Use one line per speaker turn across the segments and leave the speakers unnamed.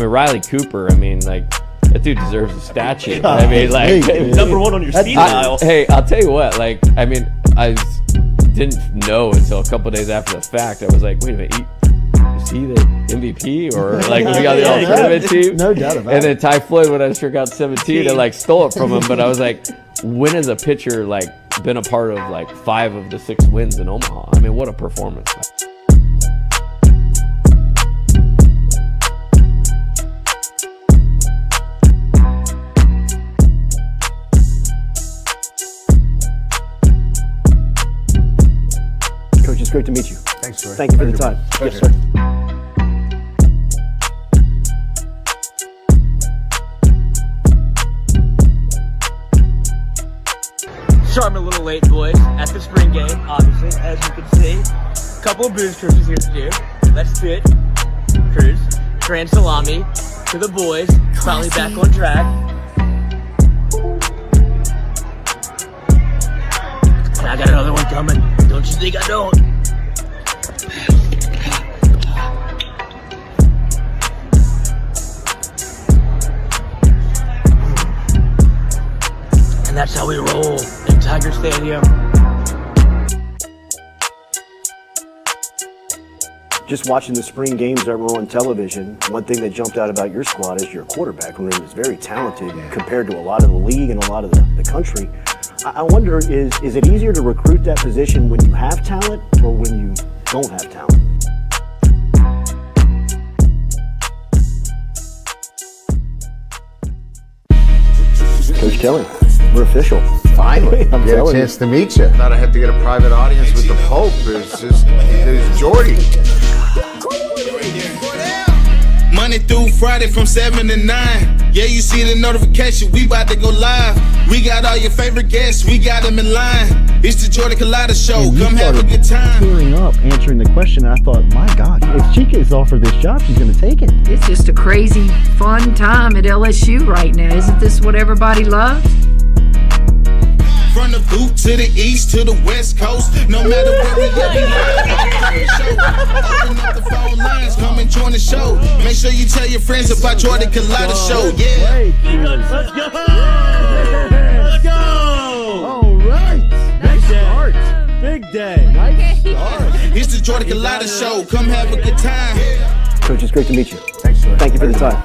mean, Riley Cooper, I mean, like, that dude deserves a statue. I mean, like,
number one on your speed dial.
Hey, I'll tell you what, like, I mean, I didn't know until a couple days after the fact. I was like, wait a minute, is he the MVP or like was he on the all-tournament team?
No doubt about it.
And then Ty Floyd, when I sure got 17, and like stole it from him. But I was like, when has a pitcher like been a part of like 5 of the 6 wins in Omaha? I mean, what a performance!
Coach, it's great to meet you.
Thanks, Troy.
Thank you for the time.
Pleasure.
Yes, sir.
Sharp a little late, boys, at the spring game, obviously, as you can see. Couple of booze cruises here to do. Let's do it. Cruise. Grand salami to the boys. Finally back on track. And I got another one coming. Don't you think I don't? And that's how we roll in Tiger Stadium.
Just watching the spring games that were on television, one thing that jumped out about your squad is your quarterback room is very talented compared to a lot of the league and a lot of the country. I wonder, is it easier to recruit that position when you have talent or when you don't have talent? Coach Kelly, we're official.
Finally,
I'm
get a
telling
chance to meet you. Thought I had to get a private audience with the Pope. There's Jordy.
Monday through Friday from 7 to 9. Yeah, you see the notification, we about to go live. We got all your favorite guests, we got them in line. It's the Jordy Culotta Show, come have a good time.
Tearing up, answering the question, and I thought, my God, if she gets offered this job, she's going to take it.
It's just a crazy, fun time at LSU right now. Isn't this what everybody loves?
From the boot to the east to the west coast, no matter where we at, we live. Open up the phone lines, come and join the show. Make sure you tell your friends about Jordy Culotta Show, yeah.
Let's go! Let's go!
All right. Nice start. Big day. Nice start.
It's the Jordy Culotta Show, come have a good time.
Coach, it's great to meet you.
Thanks, Troy.
Thank you for the time.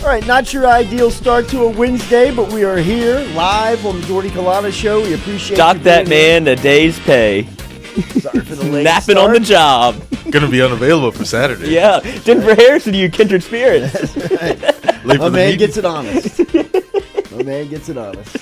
All right, not your ideal start to a Wednesday, but we are here live on the Jordy Culotta Show. We appreciate
Dock
you
that
being
man a day's pay.
Sorry for the late
Napping
start.
on the job.
Gonna be unavailable for Saturday.
Yeah, Denver Harrison, you kindred spirits.
Late
My
for the
man
meeting.
gets it honest. My man gets it honest.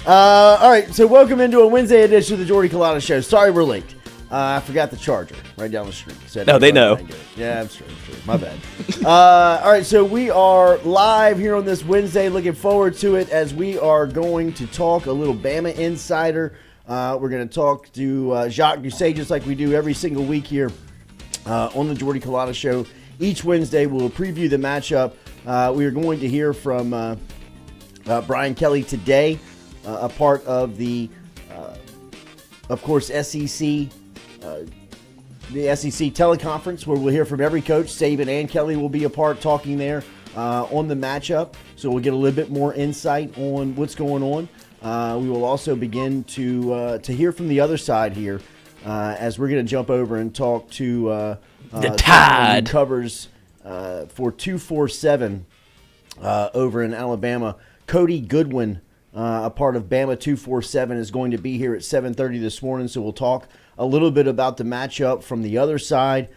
All right, so welcome into a Wednesday edition of the Jordy Culotta Show. Sorry we're late. I forgot the charger right down the street. So
No, they know.
Yeah, I'm sure. My bad. All right, so we are live here on this Wednesday. Looking forward to it as we are going to talk a little Bama Insider. We're going to talk to Jacques Doucet just like we do every single week here on the Jordy Culotta Show. Each Wednesday we'll preview the matchup. We are going to hear from Brian Kelly today, a part of the, of course, SEC. The SEC teleconference where we'll hear from every coach. Saban and Kelly will be a part talking there on the matchup. So we'll get a little bit more insight on what's going on. We will also begin to hear from the other side here as we're going to jump over and talk to
The Tide.
who covers for 247 over in Alabama. Cody Goodwin, a part of Bama 247, is going to be here at 7:30 this morning. So we'll talk a little bit about the matchup from the other side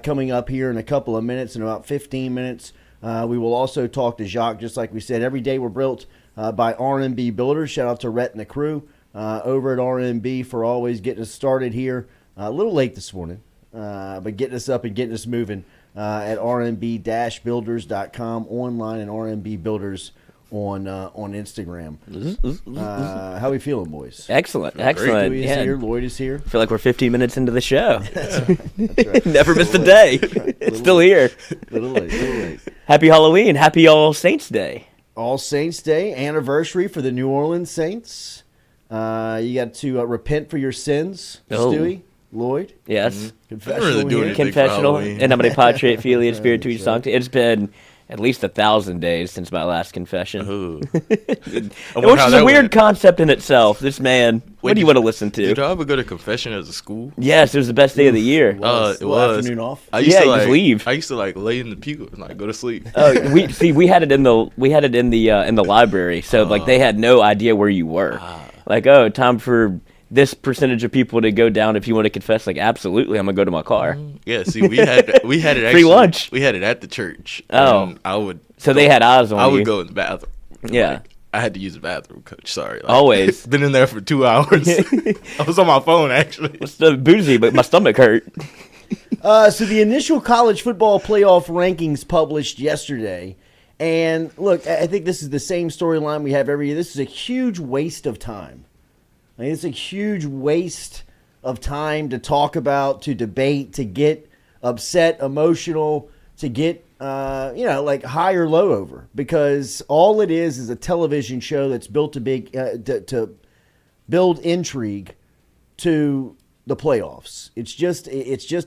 coming up here in a couple of minutes, in about 15 minutes. We will also talk to Jacques, just like we said. Every day we're built by R&B Builders. Shout out to Rhett and the crew over at R&B for always getting us started here. A little late this morning, but getting us up and getting us moving at rnb-builders.com, online, and R&B Builders on Instagram. How we feeling, boys?
Excellent.
Stewie is
Yeah.
here. Lloyd is here.
I feel like we're 15 minutes into the show.
That's right.
Never missed a day. It's still here.
Little late.
Happy Halloween. Happy All Saints Day.
All Saints Day anniversary for the New Orleans Saints. You got to repent for your sins,
Oh.
Stewie, Lloyd.
Yes.
Confessional
really do
here.
anything.
Confessional.
Halloween.
And I'm going to Patria Filia Spiritu Sancti. It's been at least 1,000 days since my last confession.
Ooh.
Which is a weird concept in itself. This man, what do you want to listen to?
Did I ever go to confession as a school?
Yes, it was the best day of the year.
It
Little
was.
afternoon off.
I used
Yeah,
to
you
like
just leave.
I used to like lay in the pew and like go to sleep.
We had it in the library, so like they had no idea where you were. Like, oh, time for this percentage of people to go down if you want to confess. Like, absolutely, I'm gonna go to my car.
Yeah, see, we had it actually.
Free lunch.
We had it at the church.
Oh.
And I would.
So they had eyes on you.
I would go in the bathroom.
Yeah.
I had to use the bathroom, Coach. Sorry.
Always.
Been in there for 2 hours. I was on my phone, actually.
It's the boozy, but my stomach hurt.
So the initial college football playoff rankings published yesterday. And look, I think this is the same storyline we have every year. This is a huge waste of time. I mean, it's a huge waste of time to talk about, to debate, to get upset, emotional, to get, like high or low over. Because all it is a television show that's built to build intrigue to the playoffs. It's just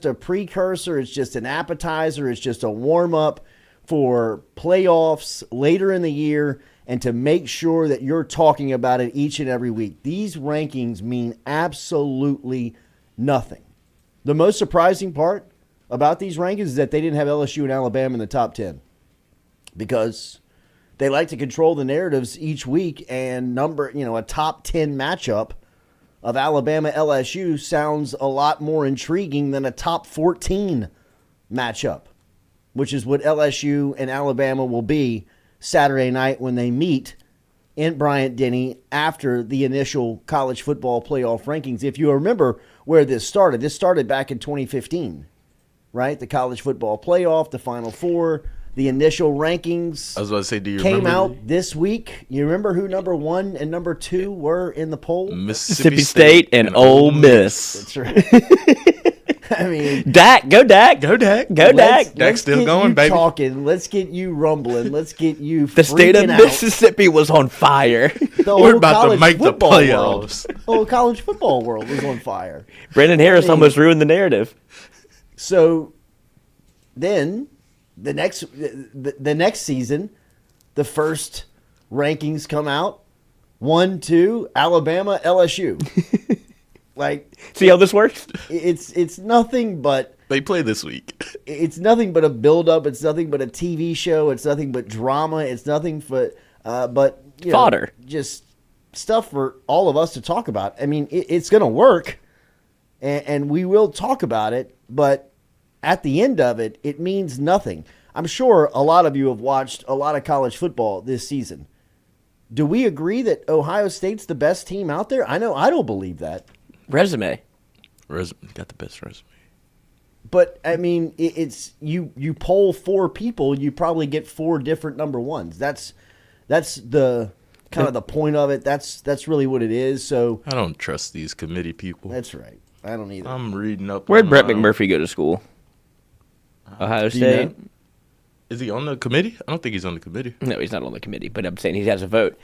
a precursor. It's just an appetizer. It's just a warm-up for playoffs later in the year and to make sure that you're talking about it each and every week. These rankings mean absolutely nothing. The most surprising part about these rankings is that they didn't have LSU and Alabama in the top 10 because they like to control the narratives each week, and a top 10 matchup of Alabama LSU sounds a lot more intriguing than a top 14 matchup, which is what LSU and Alabama will be Saturday night when they meet in Bryant-Denny after the initial college football playoff rankings. If you remember where this started back in 2015, right? The college football playoff, the Final Four, the initial rankings
I was about to say, do you
came
remember?
out this week. You remember who number 1 and number 2 were in the poll?
Mississippi
State and Ole Miss.
That's right. I mean,
Dak, go Dak.
Go Dak.
Go Dak.
Dak's still
get
going,
you
baby.
Talking. Let's get you rumbling. Let's get you
The state of
freaking out.
Mississippi was on fire.
The
We're
whole
about to
college
make the
football world.
playoffs.
The whole college football world was on fire.
Brandon Harris almost ruined the narrative.
So then the next season, the first rankings come out. 1, 2, Alabama, LSU.
See how this works?
It's nothing but
They play this week.
it's nothing but a build-up. It's nothing but a TV show. It's nothing but drama. It's nothing but
Fodder.
Just stuff for all of us to talk about. I mean, it's going to work, and we will talk about it. But at the end of it, it means nothing. I'm sure a lot of you have watched a lot of college football this season. Do we agree that Ohio State's the best team out there? I know I don't believe that.
Resume.
Got the best resume.
But I mean, it's you poll 4 people, you probably get 4 different number ones. That's the kind of the point of it. That's really what it is. So
I don't trust these committee people.
that's right. I don't either.
I'm reading up.
Where'd
on
Brett
my-
McMurphy go to school? Ohio
Do you
State?
know?
Is he on the committee? I don't think he's on the committee.
No, he's not on the committee, but I'm saying he has a vote.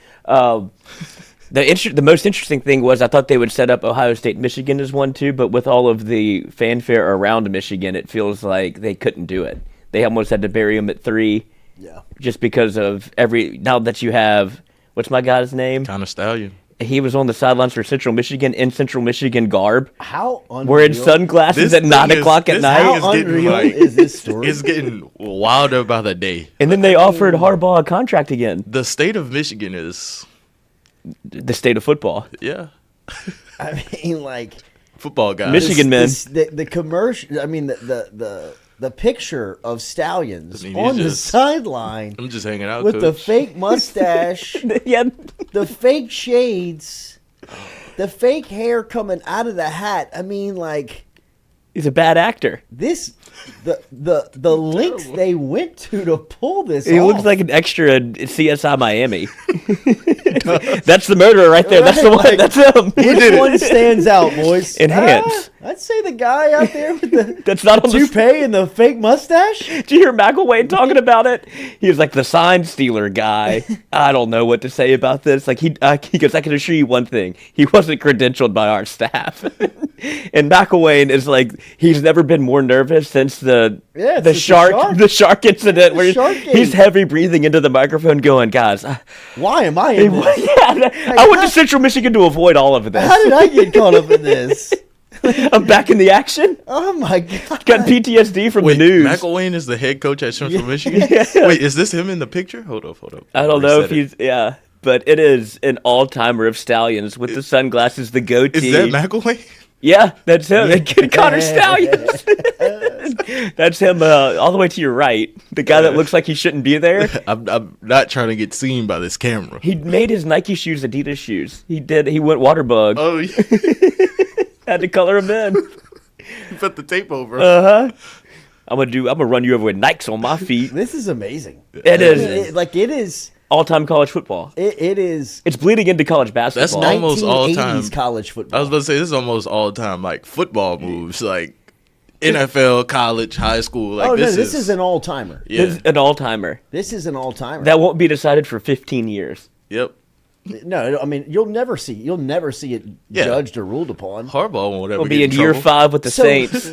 The most interesting thing was I thought they would set up Ohio State, Michigan as 1, 2, but with all of the fanfare around Michigan, it feels like they couldn't do it. They almost had to bury him at 3.
Yeah.
Just because of now that you have, what's my guy's name?
Kind of stallion.
He was on the sidelines for Central Michigan in Central Michigan garb.
How unreal.
Wearing sunglasses
This
at 9
thing is-
o'clock at
this
night.
thing
How
is getting,
unreal
like-
is this story?
It's getting wilder by the day.
And then they offered Harbaugh a contract again.
The state of Michigan is,
The state of football.
yeah,
I mean, like
football guys.
Michigan men.
the commercial. I mean, the picture of Stallions
I mean,
on
he's
the
just-
sideline
I'm just hanging out
with the
Coach.
fake mustache,
Yeah.
the fake shades, the fake hair coming out of the hat. I mean, like
He's a bad actor.
this, the lengths they went to pull this.
He
off.
looks like an extra in CSI Miami. That's the murderer right there. That's the one.
Right, like-
That's him.
Which one stands out, boys?
Enhance.
I'd say the guy out there with the
That's not on the.
toupee and the fake mustache.
Did you hear McElroy talking about it? He was like the sign stealer guy. I don't know what to say about this. Like he goes, I can assure you one thing: he wasn't credentialed by our staff. And McElwain is like he's never been more nervous since the shark incident where
Shark
he's
Gate.
heavy breathing into the microphone, going, "Guys,
Why am I in this?
I went to Central Michigan to avoid all of this.
How did I get caught up in this?
I'm back in the action.
Oh my god!
Got PTSD from
Wait,
the news.
McElwain is the head coach at Central Michigan?
Yeah.
Wait, is this him in the picture? Hold up.
I don't know if
Reset it.
but it is an all-timer of Stallions with the sunglasses, the goatee.
Is that McElwain?
Yeah, that's him. Connor Stallions. That's him all the way to your right. The guy that looks like he shouldn't be there.
I'm not trying to get seen by this camera.
He made his Nike shoes Adidas shoes. He did. He went water bug.
Oh, yeah.
Had to color him in.
Put the tape over.
I'm gonna run you over with Nikes on my feet.
This is amazing.
It is.
It is.
All-time college football.
It is.
It's bleeding into college basketball.
That's almost all-time
1980s college football.
I was about to say, this is almost all-time, like, football moves. Like, NFL, college, high school. Like,
this is an all-timer.
Yeah.
This is an all-timer.
This is an all-timer.
That won't be decided for 15 years.
Yep.
No, I mean you'll never see it judged or ruled upon.
Harbaugh won't ever
We'll
get
be in
in
year
trouble.
5 with the Saints.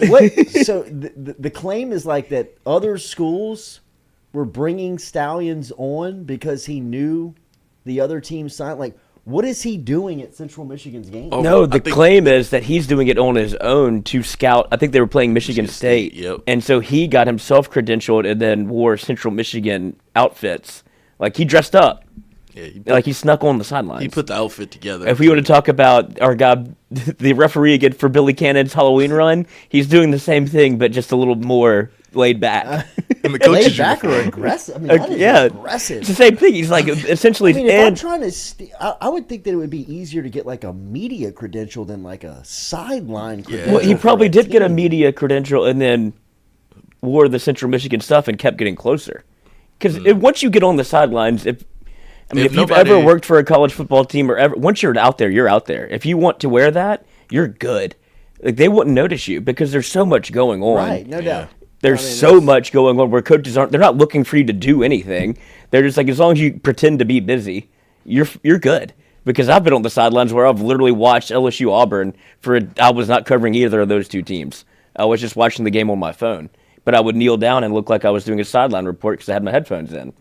So the claim is like that other schools were bringing Stallions on because he knew the other team signed. Like, what is he doing at Central Michigan's game?
Oh,
No,
I
the
think-
claim is that he's doing it on his own to scout. I think they were playing Michigan State.
Yep.
And so he got himself credentialed and then wore Central Michigan outfits. Like, he dressed up.
Yeah,
Like, he snuck on the sidelines.
he put the outfit together.
If we want to talk about our guy, the referee again for Billy Cannon's Halloween run, he's doing the same thing, but just a little more laid back.
And the coaches
Laid back or
uniform.
aggressive? I mean, that is
Yeah.
aggressive.
It's the same thing. He's like, essentially,
I mean, if I'm
and
trying to, I would think that it would be easier to get like a media credential than like a sideline credential.
well, he
for
probably
a
did get a
team.
media credential and then wore the Central Michigan stuff and kept getting closer. Because once you get on the sidelines, if
If
you've
nobody-
ever worked for a college football team or ever, once you're out there, you're out there. If you want to wear that, you're good. Like, they wouldn't notice you because there's so much going on.
Right, no doubt.
There's
I mean,
so
that's-
much going on where coaches they're not looking for you to do anything. They're just like, as long as you pretend to be busy, you're good. Because I've been on the sidelines where I've literally watched LSU Auburn I was not covering either of those two teams. I was just watching the game on my phone. But I would kneel down and look like I was doing a sideline report because I had my headphones in.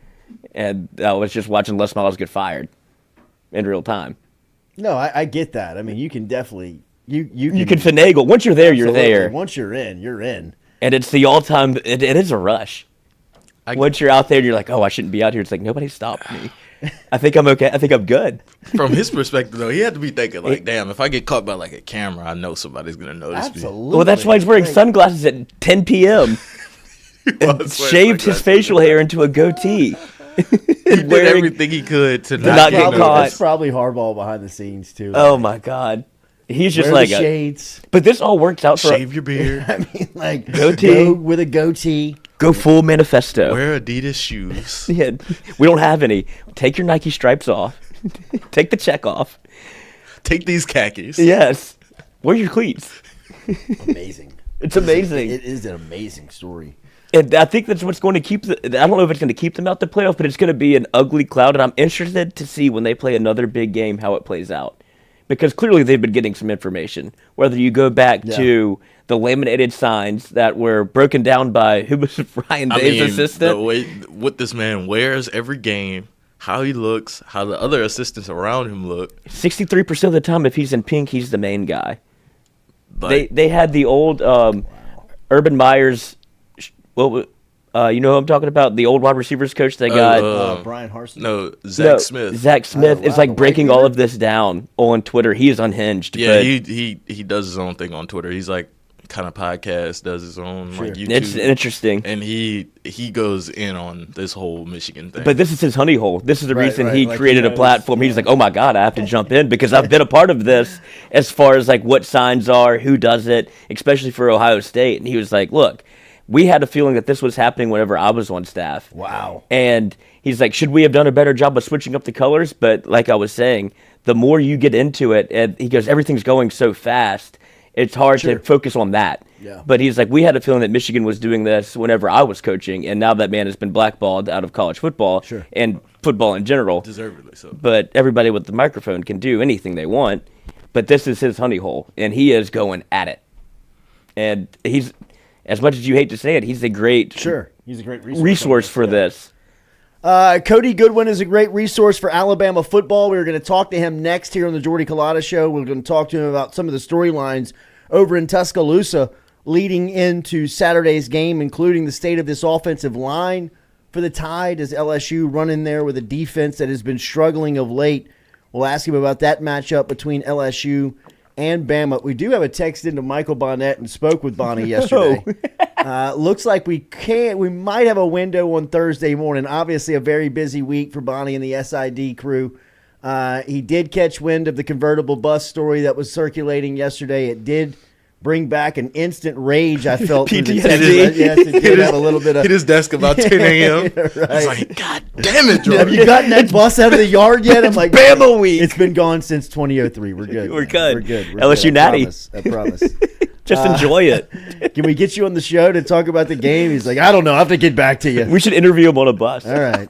And I was just watching Les Miles get fired in real time.
No, I get that. I mean, you can definitely you
can finagle. Once you're there, you're
absolutely.
there.
Once you're in, you're in.
And it's the all-time. It is a rush. Once you're out there, you're like, oh, I shouldn't be out here. It's like, nobody stopped me. I think I'm okay. I think I'm good.
From his perspective, though, he had to be thinking, like, damn, if I get caught by, like, a camera, I know somebody's going to notice me.
Absolutely.
Well, that's why he's wearing sunglasses at 10 p.m. and shaved his facial hair into a goatee.
He did everything he could to
not
not
get
get
caught.
caught.
That's probably Harbaugh behind the scenes too.
Oh, my God. He's just
Wear
like
the
a,
shades.
but this all works out for
Shave your beard.
I mean, like
Goatee.
go with a goatee.
go full manifesto.
Wear Adidas shoes.
Yeah, we don't have any. Take your Nike stripes off. Take the check off.
Take these khakis.
Yes. Wear your cleats.
Amazing.
It's amazing.
It is an amazing story.
And I think that's what's going to keep I don't know if it's going to keep them out the playoff, but it's going to be an ugly cloud. And I'm interested to see when they play another big game how it plays out. Because clearly they've been getting some information. Whether you go back to the laminated signs that were broken down by, who was Ryan Day's assistant?
The way what this man wears every game, how he looks, how the other assistants around him look.
63% of the time, if he's in pink, he's the main guy.
Like,
They had the old Urban Meyer's, you know who I'm talking about? The old wide receivers coach they got.
Brian Harsin.
no, Zach Smith.
Zach Smith is
wow,
like
the
breaking
white
all
beard?
of this down on Twitter. He is unhinged.
Yeah,
but
he does his own thing on Twitter. He's like kind of podcast, does his own like YouTube.
it's interesting.
And he goes in on this whole Michigan thing.
But this is his honey hole. This is the
Right,
reason
right,
he
like,
created
he
a
knows,
platform. He's like, oh my God, I have to jump in because I've been a part of this as far as like what signs are, who does it, especially for Ohio State. And he was like, look, we had a feeling that this was happening whenever I was on staff.
Wow.
And he's like, should we have done a better job of switching up the colors? But like I was saying, the more you get into it, and he goes, everything's going so fast, it's hard to focus on that.
Yeah.
But he's like, we had a feeling that Michigan was doing this whenever I was coaching, and now that man has been blackballed out of college football and football in general.
deservedly so.
But everybody with the microphone can do anything they want. But this is his honey hole, and he is going at it. And he's, as much as you hate to say it, he's a great
He's a great
resource for this.
Cody Goodwin is a great resource for Alabama football. We're going to talk to him next here on the Jordy Culotta Show. We're going to talk to him about some of the storylines over in Tuscaloosa leading into Saturday's game, including the state of this offensive line for the Tide as LSU run in there with a defense that has been struggling of late. We'll ask him about that matchup between LSU and Bama. We do have a text into Michael Bonnet and spoke with Bonnie yesterday. Looks like we might have a window on Thursday morning. Obviously a very busy week for Bonnie and the SID crew. He did catch wind of the convertible bus story that was circulating yesterday. It did bring back an instant rage I felt.
PTSD.
Yes, it did have a little bit of...
Hit his desk about 10 a.m.
Right.
It's like, God damn it, Jordan.
Have you gotten that bus out of the yard yet? I'm like,
Bama week.
It's been gone since 2003. We're good.
We're
man.
good.
We're good. We're
LSU
good.
natty.
I promise.
Just enjoy it.
Can we get you on the show to talk about the game? He's like, I don't know. I have to get back to you.
We should interview him on a bus.
All right.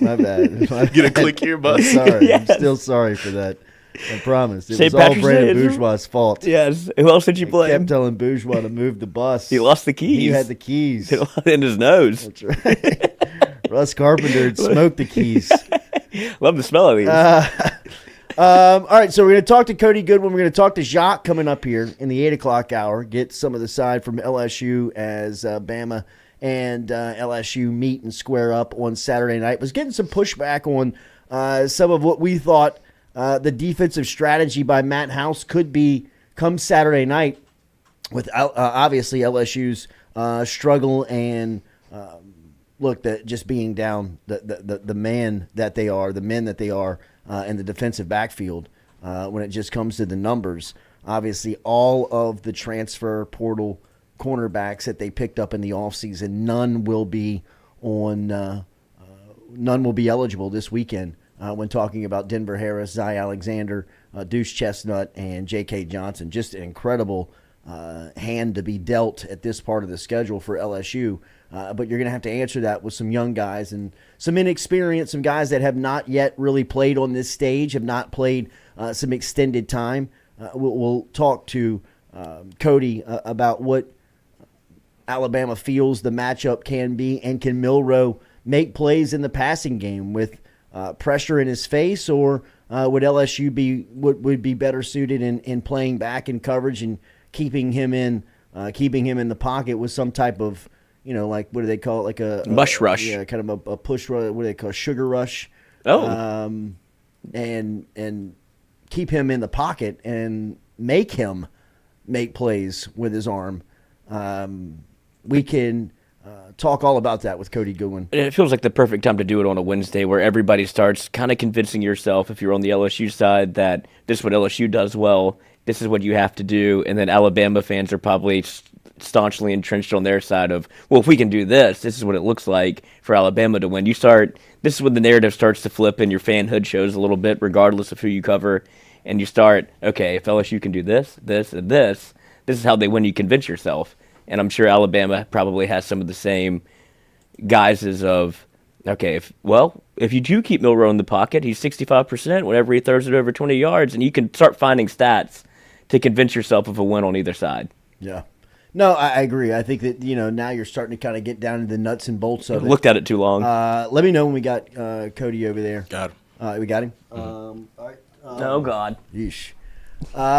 My bad.
Get a click here, bus.
I'm sorry.
Yes.
I'm still sorry for that. I promise. It
St.
was all
Patrick's
Brandon
Day,
Bourgeois' fault.
Yes. Who else did you
I
blame?
kept telling Bourgeois to move the bus.
He lost the keys.
He had the keys.
in his nose.
That's right. Russ Carpenter had smoked the keys.
Love the smell of these.
All right, so we're going to talk to Cody Goodwin. We're going to talk to Jacques coming up here in the 8 o'clock hour, get some of the side from LSU as Bama and LSU meet and square up on Saturday night. Was getting some pushback on some of what we thought the defensive strategy by Matt House could be come Saturday night with obviously LSU's struggle and look, just being down the man that they are, the men that they are in the defensive backfield when it just comes to the numbers. Obviously, all of the transfer portal cornerbacks that they picked up in the offseason, none will be eligible this weekend when talking about Denver Harris, Zy Alexander, Deuce Chestnut, and J.K. Johnson. Just an incredible hand to be dealt at this part of the schedule for LSU. But you're going to have to answer that with some young guys and some inexperience, some guys that have not yet really played on this stage, have not played some extended time. We'll talk to Cody about what Alabama feels the matchup can be, and can Milroe make plays in the passing game with pressure in his face, or would LSU would be better suited in playing back in coverage and keeping him in the pocket with some type of, like, what do they call it? Like a
mush rush.
Yeah, kind of a push rush. What do they call it? Sugar rush?
Oh.
And keep him in the pocket and make him make plays with his arm. We can talk all about that with Cody Goodwin.
It feels like the perfect time to do it on a Wednesday, where everybody starts kind of convincing yourself, if you're on the LSU side, that this is what LSU does well, this is what you have to do, and then Alabama fans are probably staunchly entrenched on their side of, well, if we can do this is what it looks like for Alabama to win. This is when the narrative starts to flip and your fanhood shows a little bit, regardless of who you cover, and you start, okay, if LSU can do this, this, and this is how they win. You convince yourself. And I'm sure Alabama probably has some of the same guises of, okay, if you do keep Milroe in the pocket, he's 65% whenever he throws it over 20 yards, and you can start finding stats to convince yourself of a win on either side.
Yeah. No, I agree. I think that, now you're starting to kind of get down to the nuts and bolts of it.
Looked at it too long.
Let me know when we got Cody over there.
Got him.
We got him?
Mm-hmm.
All right.
Oh, God.
Yeesh.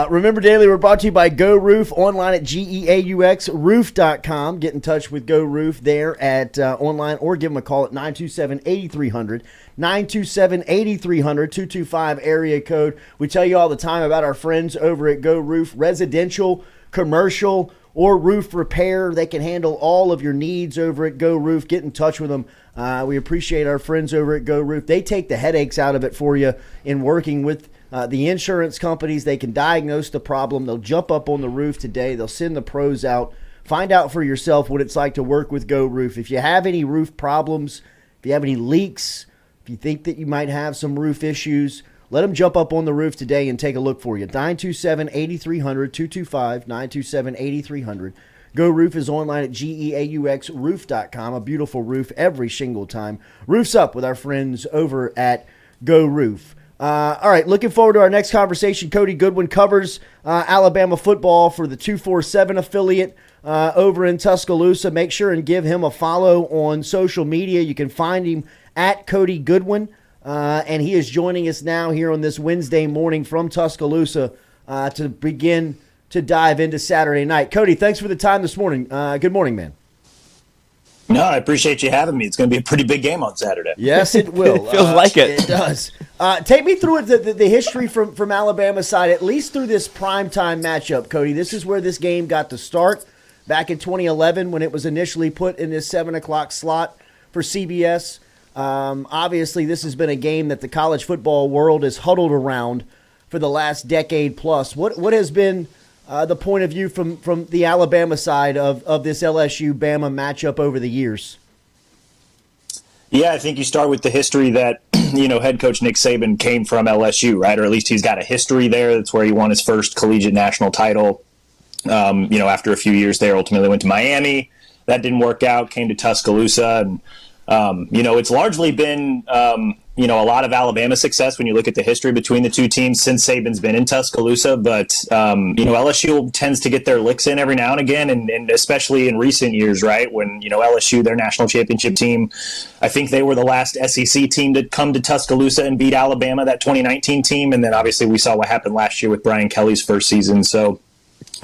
Remember, Daily, we're brought to you by Go Roof, online at GEAUXroof.com. Get in touch with Go Roof there at online, or give them a call at 927-8300, 927-8300, 225 area code. We tell you all the time about our friends over at Go Roof, residential, commercial, or roof repair. They can handle all of your needs over at Go Roof. Get in touch with them. We appreciate our friends over at Go Roof. They take the headaches out of it for you in working with the insurance companies. They can diagnose the problem. They'll jump up on the roof today. They'll send the pros out. Find out for yourself what it's like to work with Go Roof. If you have any roof problems, if you have any leaks, if you think that you might have some roof issues, let them jump up on the roof today and take a look for you. 927-8300, 225-927-8300. Go Roof is online at GEAUXroof.com. A beautiful roof every single time. Roof's up with our friends over at Go Roof. All right, looking forward to our next conversation. Cody Goodwin covers Alabama football for the 247 affiliate over in Tuscaloosa. Make sure and give him a follow on social media. You can find him at Cody Goodwin, and he is joining us now here on this Wednesday morning from Tuscaloosa to begin to dive into Saturday night. Cody, thanks for the time this morning. Good morning, man.
No, I appreciate you having me. It's going to be a pretty big game on Saturday.
Yes, it will.
Feels like it.
It does. Take me through the history from Alabama's side, at least through this primetime matchup, Cody. This is where this game got to start back in 2011 when it was initially put in this 7 o'clock slot for CBS. Obviously, this has been a game that the college football world has huddled around for the last decade plus. What has been the point of view from the Alabama side of this LSU-Bama matchup over the years?
Yeah, I think you start with the history that, head coach Nick Saban came from LSU, right? Or at least he's got a history there. That's where he won his first collegiate national title. After a few years there, ultimately went to Miami. That didn't work out, came to Tuscaloosa. And, it's largely been, a lot of Alabama success when you look at the history between the two teams since Saban's been in Tuscaloosa. But, LSU tends to get their licks in every now and again, and especially in recent years, right? When, LSU, their national championship team, I think they were the last SEC team to come to Tuscaloosa and beat Alabama, that 2019 team. And then obviously we saw what happened last year with Brian Kelly's first season. So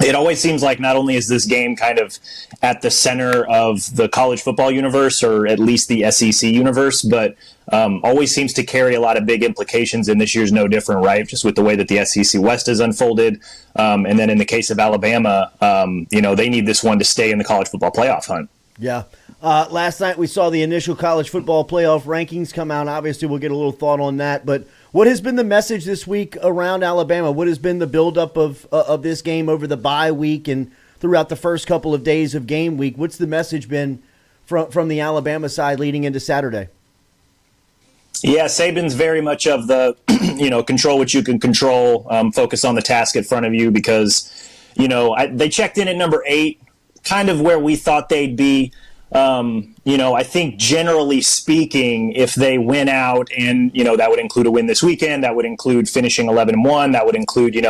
it always seems like not only is this game kind of at the center of the college football universe, or at least the SEC universe, but always seems to carry a lot of big implications, and this year's no different, right? Just with the way that the SEC West has unfolded. And then in the case of Alabama, they need this one to stay in the college football playoff hunt.
Yeah. Last night we saw the initial college football playoff rankings come out. Obviously, we'll get a little thought on that, but what has been the message this week around Alabama? What has been the buildup of this game over the bye week and throughout the first couple of days of game week? What's the message been from the Alabama side leading into Saturday?
Yeah, Saban's very much of the, control what you can control, focus on the task in front of you because, they checked in at number 8, kind of where we thought they'd be. I think generally speaking, if they win out and, that would include a win this weekend, that would include finishing 11-1, that would include,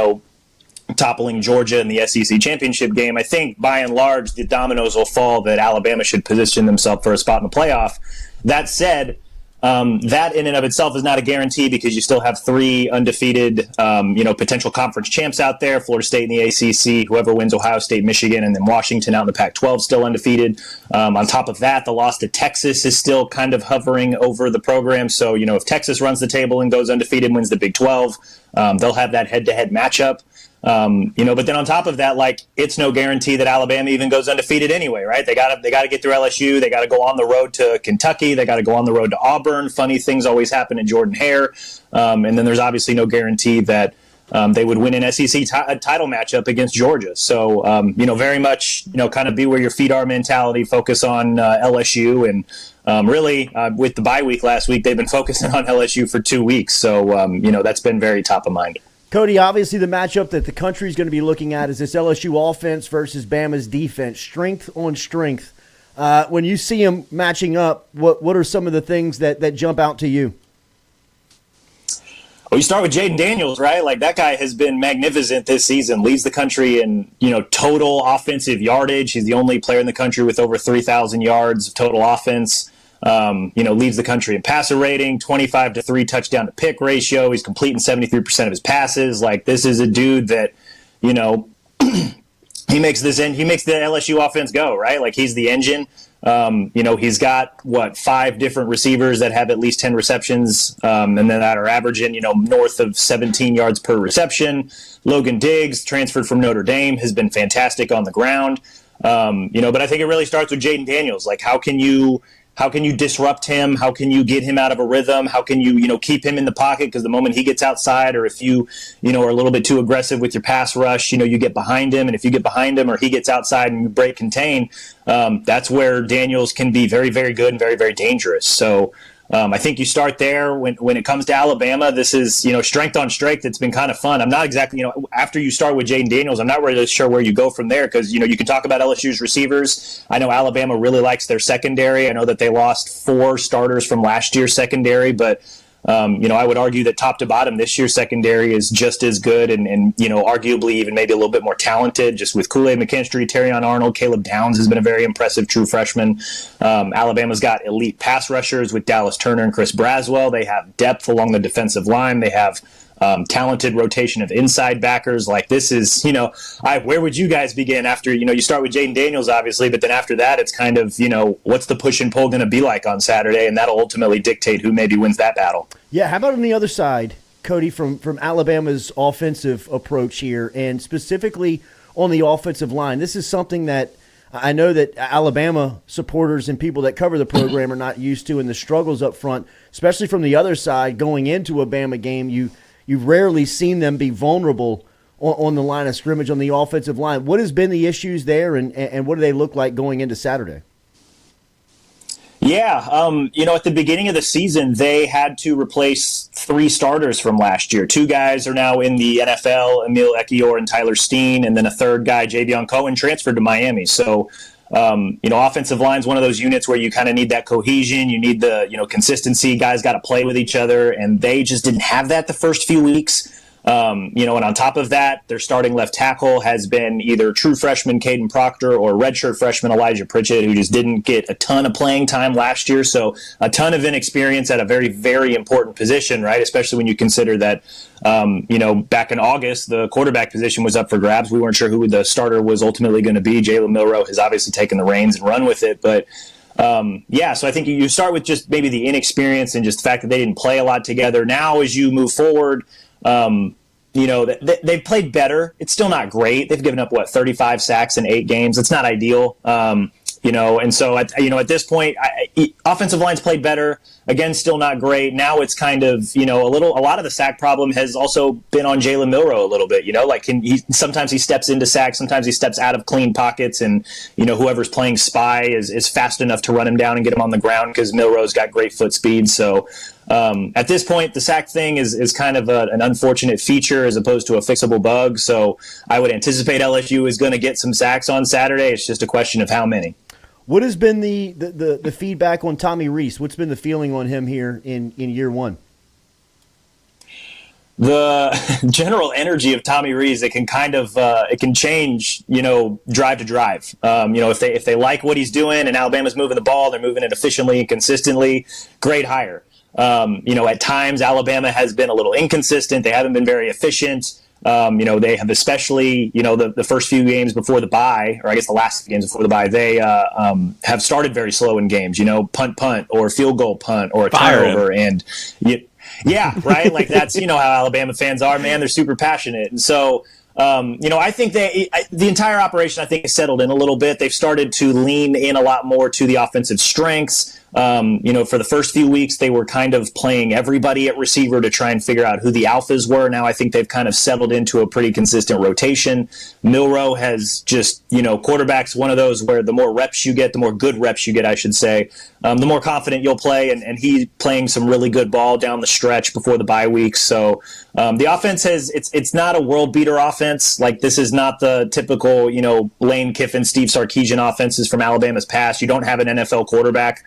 toppling Georgia in the SEC championship game. I think by and large, the dominoes will fall that Alabama should position themselves for a spot in the playoff. That said, that in and of itself is not a guarantee because you still have 3 undefeated, potential conference champs out there, Florida State in the ACC, whoever wins Ohio State, Michigan, and then Washington out in the Pac-12 still undefeated. On top of that, the loss to Texas is still kind of hovering over the program. So, if Texas runs the table and goes undefeated, wins the Big 12, they'll have that head-to-head matchup. But then on top of that, it's no guarantee that Alabama even goes undefeated anyway, right? They got to get through LSU. They got to go on the road to Kentucky. They got to go on the road to Auburn. Funny things always happen in Jordan-Hare. And then there's obviously no guarantee that they would win an SEC title matchup against Georgia. So, very much, kind of be where your feet are mentality, focus on LSU. And really, with the bye week last week, they've been focusing on LSU for 2 weeks. So, that's been very top of mind.
Cody, obviously the matchup that the country is going to be looking at is this LSU offense versus Bama's defense, strength on strength. When you see them matching up, what are some of the things that jump out to you?
Well, you start with Jaden Daniels, right? That guy has been magnificent this season, leads the country in, total offensive yardage. He's the only player in the country with over 3,000 yards of total offense. Leads the country in passer rating, 25-3 touchdown to pick ratio. He's completing 73% of his passes. This is a dude that, he makes the LSU offense go, right? He's the engine. He's got 5 different receivers that have at least 10 receptions, and then that are averaging, north of 17 yards per reception. Logan Diggs, transferred from Notre Dame, has been fantastic on the ground. But I think it really starts with Jaden Daniels. How can you disrupt him? How can you get him out of a rhythm? How can you, keep him in the pocket? Because the moment he gets outside, or if you, are a little bit too aggressive with your pass rush, you get behind him. And if you get behind him or he gets outside and you break contain, that's where Daniels can be very, very good and very, very dangerous. So I think you start there. When it comes to Alabama, this is, strength on strength. It's been kind of fun. I'm not exactly, after you start with Jaden Daniels, I'm not really sure where you go from there because, you can talk about LSU's receivers. I know Alabama really likes their secondary. I know that they lost 4 starters from last year's secondary, but I would argue that top to bottom, this year's secondary is just as good and arguably even maybe a little bit more talented, just with Kool-Aid McKinstry, Terrion Arnold. Caleb Downs has been a very impressive true freshman. Alabama's got elite pass rushers with Dallas Turner and Chris Braswell. They have depth along the defensive line. They have talented rotation of inside backers. Like this is, where would you guys begin after, you start with Jaden Daniels, obviously, but then after that, it's kind of, what's the push and pull going to be like on Saturday? And that'll ultimately dictate who maybe wins that battle.
Yeah. How about on the other side, Cody, from Alabama's offensive approach here, and specifically on the offensive line? This is something that I know that Alabama supporters and people that cover the program are not used to, and the struggles up front, especially from the other side going into a Bama game. You've rarely seen them be vulnerable on the line of scrimmage on the offensive line. What has been the issues there, and what do they look like going into Saturday?
Yeah, at the beginning of the season, they had to replace 3 starters from last year. 2 guys are now in the NFL, Emil Ekiyor and Tyler Steen, and then a third guy, Javion Cohen, transferred to Miami. So, offensive line is one of those units where you kind of need that cohesion. You need the, consistency. Guys got to play with each other, and they just didn't have that the first few weeks. And on top of that, their starting left tackle has been either true freshman Caden Proctor or redshirt freshman Elijah Pritchett, who just didn't get a ton of playing time last year. So a ton of inexperience at a very, very important position, right? Especially when you consider that, back in August, the quarterback position was up for grabs. We weren't sure who the starter was ultimately going to be. Jalen Milroe has obviously taken the reins and run with it, but so I think you start with just maybe the inexperience and just the fact that they didn't play a lot together. Now, as you move forward, they've played better. It's still not great. They've given up 35 sacks in 8 games. It's not ideal. And so at this point, offensive line's played better. Again, still not great. Now it's kind of, a lot of the sack problem has also been on Jalen Milroe a little bit, sometimes he steps into sacks, sometimes he steps out of clean pockets, and, whoever's playing spy is fast enough to run him down and get him on the ground because Milroe's got great foot speed. So, at this point, the sack thing is kind of an unfortunate feature as opposed to a fixable bug. So I would anticipate LSU is going to get some sacks on Saturday. It's just a question of how many.
What has been the feedback on Tommy Rees? What's been the feeling on him here in year one?
The general energy of Tommy Rees, it can kind of it can change, drive to drive. If they like what he's doing and Alabama's moving the ball, they're moving it efficiently and consistently, great hire. At times Alabama has been a little inconsistent. They haven't been very efficient. They have especially, the first few games before the bye, or I guess the last games before the bye, they have started very slow in games, punt, or field goal punt, or a turnover. And yeah, right. Like that's, how Alabama fans are, man. They're super passionate. And so, I think the entire operation, I think, has settled in a little bit. They've started to lean in a lot more to the offensive strengths. For the first few weeks, they were kind of playing everybody at receiver to try and figure out who the alphas were. Now I think they've kind of settled into a pretty consistent rotation. Milroe has just, quarterback's one of those where the more reps you get, the more good reps you get, I should say, the more confident you'll play. And he's playing some really good ball down the stretch before the bye weeks. So the offense it's not a world beater offense. Like this is not the typical, Lane Kiffin, Steve Sarkisian offenses from Alabama's past. You don't have an NFL quarterback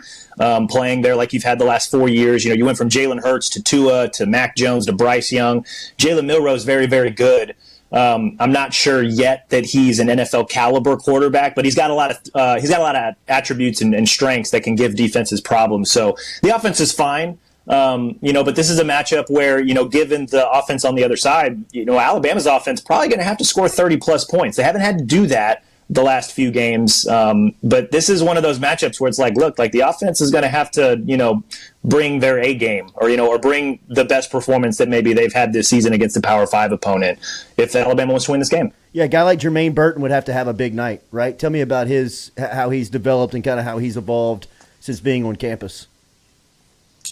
playing there like you've had the last 4 years. You went from Jalen Hurts to Tua to Mac Jones to Bryce Young. Jalen Milroe is very, very good. I'm not sure yet that he's an NFL caliber quarterback, but he's got a lot of attributes and strengths that can give defenses problems. So the offense is fine. But this is a matchup where, given the offense on the other side, Alabama's offense probably going to have to score 30-plus points. They haven't had to do that the last few games, but this is one of those matchups where it's like, look, like the offense is going to have to, bring their A game or bring the best performance that maybe they've had this season against a Power 5 opponent if Alabama wants to win this game.
Yeah, a guy like Jermaine Burton would have to have a big night, right? Tell me about how he's developed and kind of how he's evolved since being on campus.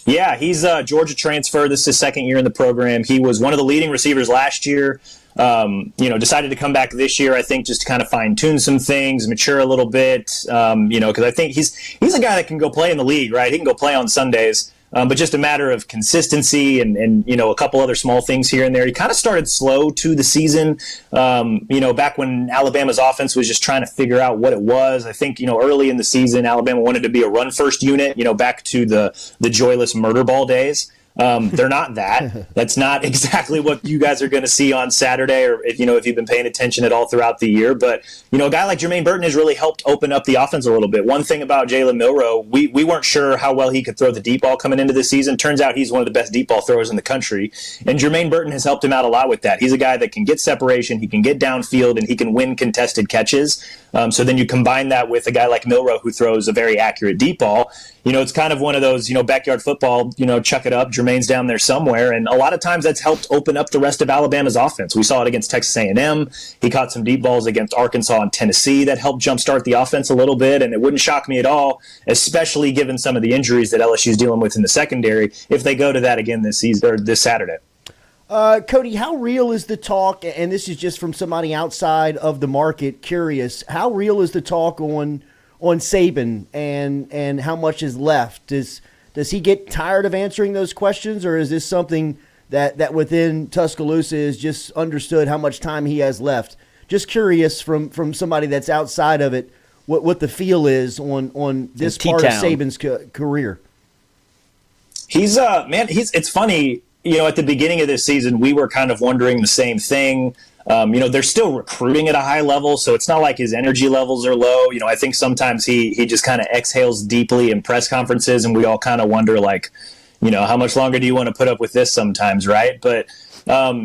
Yeah, he's a Georgia transfer. This is his second year in the program. He was one of the leading receivers last year. Decided to come back this year, I think, just to kind of fine-tune some things, mature a little bit, because I think he's a guy that can go play in the league, right? He can go play on Sundays, but just a matter of consistency and a couple other small things here and there. He kind of started slow to the season, back when Alabama's offense was just trying to figure out what it was. I think, early in the season, Alabama wanted to be a run-first unit, back to the joyless murder ball days. They're not that. That's not exactly what you guys are going to see on Saturday, or if you've been paying attention at all throughout the year. But a guy like Jermaine Burton has really helped open up the offense a little bit. One thing about Jalen Milroe, we weren't sure how well he could throw the deep ball coming into this season. Turns out he's one of the best deep ball throwers in the country, and Jermaine Burton has helped him out a lot with that. He's a guy that can get separation, he can get downfield, and he can win contested catches. So then you combine that with a guy like Milroe who throws a very accurate deep ball. It's kind of one of those, backyard football, chuck it up, Jermaine's down there somewhere. And a lot of times that's helped open up the rest of Alabama's offense. We saw it against Texas A&M. He caught some deep balls against Arkansas and Tennessee that helped jumpstart the offense a little bit. And it wouldn't shock me at all, especially given some of the injuries that LSU's dealing with in the secondary, if they go to that again this season or this Saturday.
Cody, how real is the talk, and this is just from somebody outside of the market, curious, how real is the talk on Saban and how much is left? Does he get tired of answering those questions, or is this something that within Tuscaloosa is just understood how much time he has left? Just curious from somebody that's outside of it, what the feel is on this part of Saban's career.
It's funny. At the beginning of this season, we were kind of wondering the same thing. They're still recruiting at a high level, so it's not like his energy levels are low. I think sometimes he just kind of exhales deeply in press conferences, and we all kind of wonder, how much longer do you want to put up with this sometimes, right? But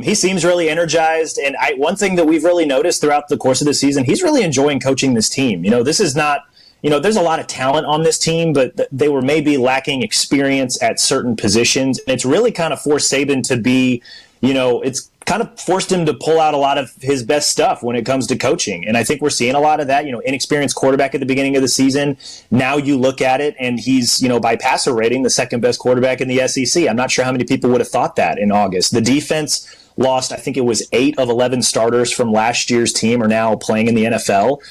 he seems really energized, and one thing that we've really noticed throughout the course of the season, he's really enjoying coaching this team. This is not there's a lot of talent on this team, but they were maybe lacking experience at certain positions. And it's really kind of forced Saban to be, it's kind of forced him to pull out a lot of his best stuff when it comes to coaching. And I think we're seeing a lot of that, inexperienced quarterback at the beginning of the season. Now you look at it and he's, by passer rating, the second best quarterback in the SEC. I'm not sure how many people would have thought that in August. The defense lost, I think it was 8 of 11 starters from last year's team are now playing in the NFL.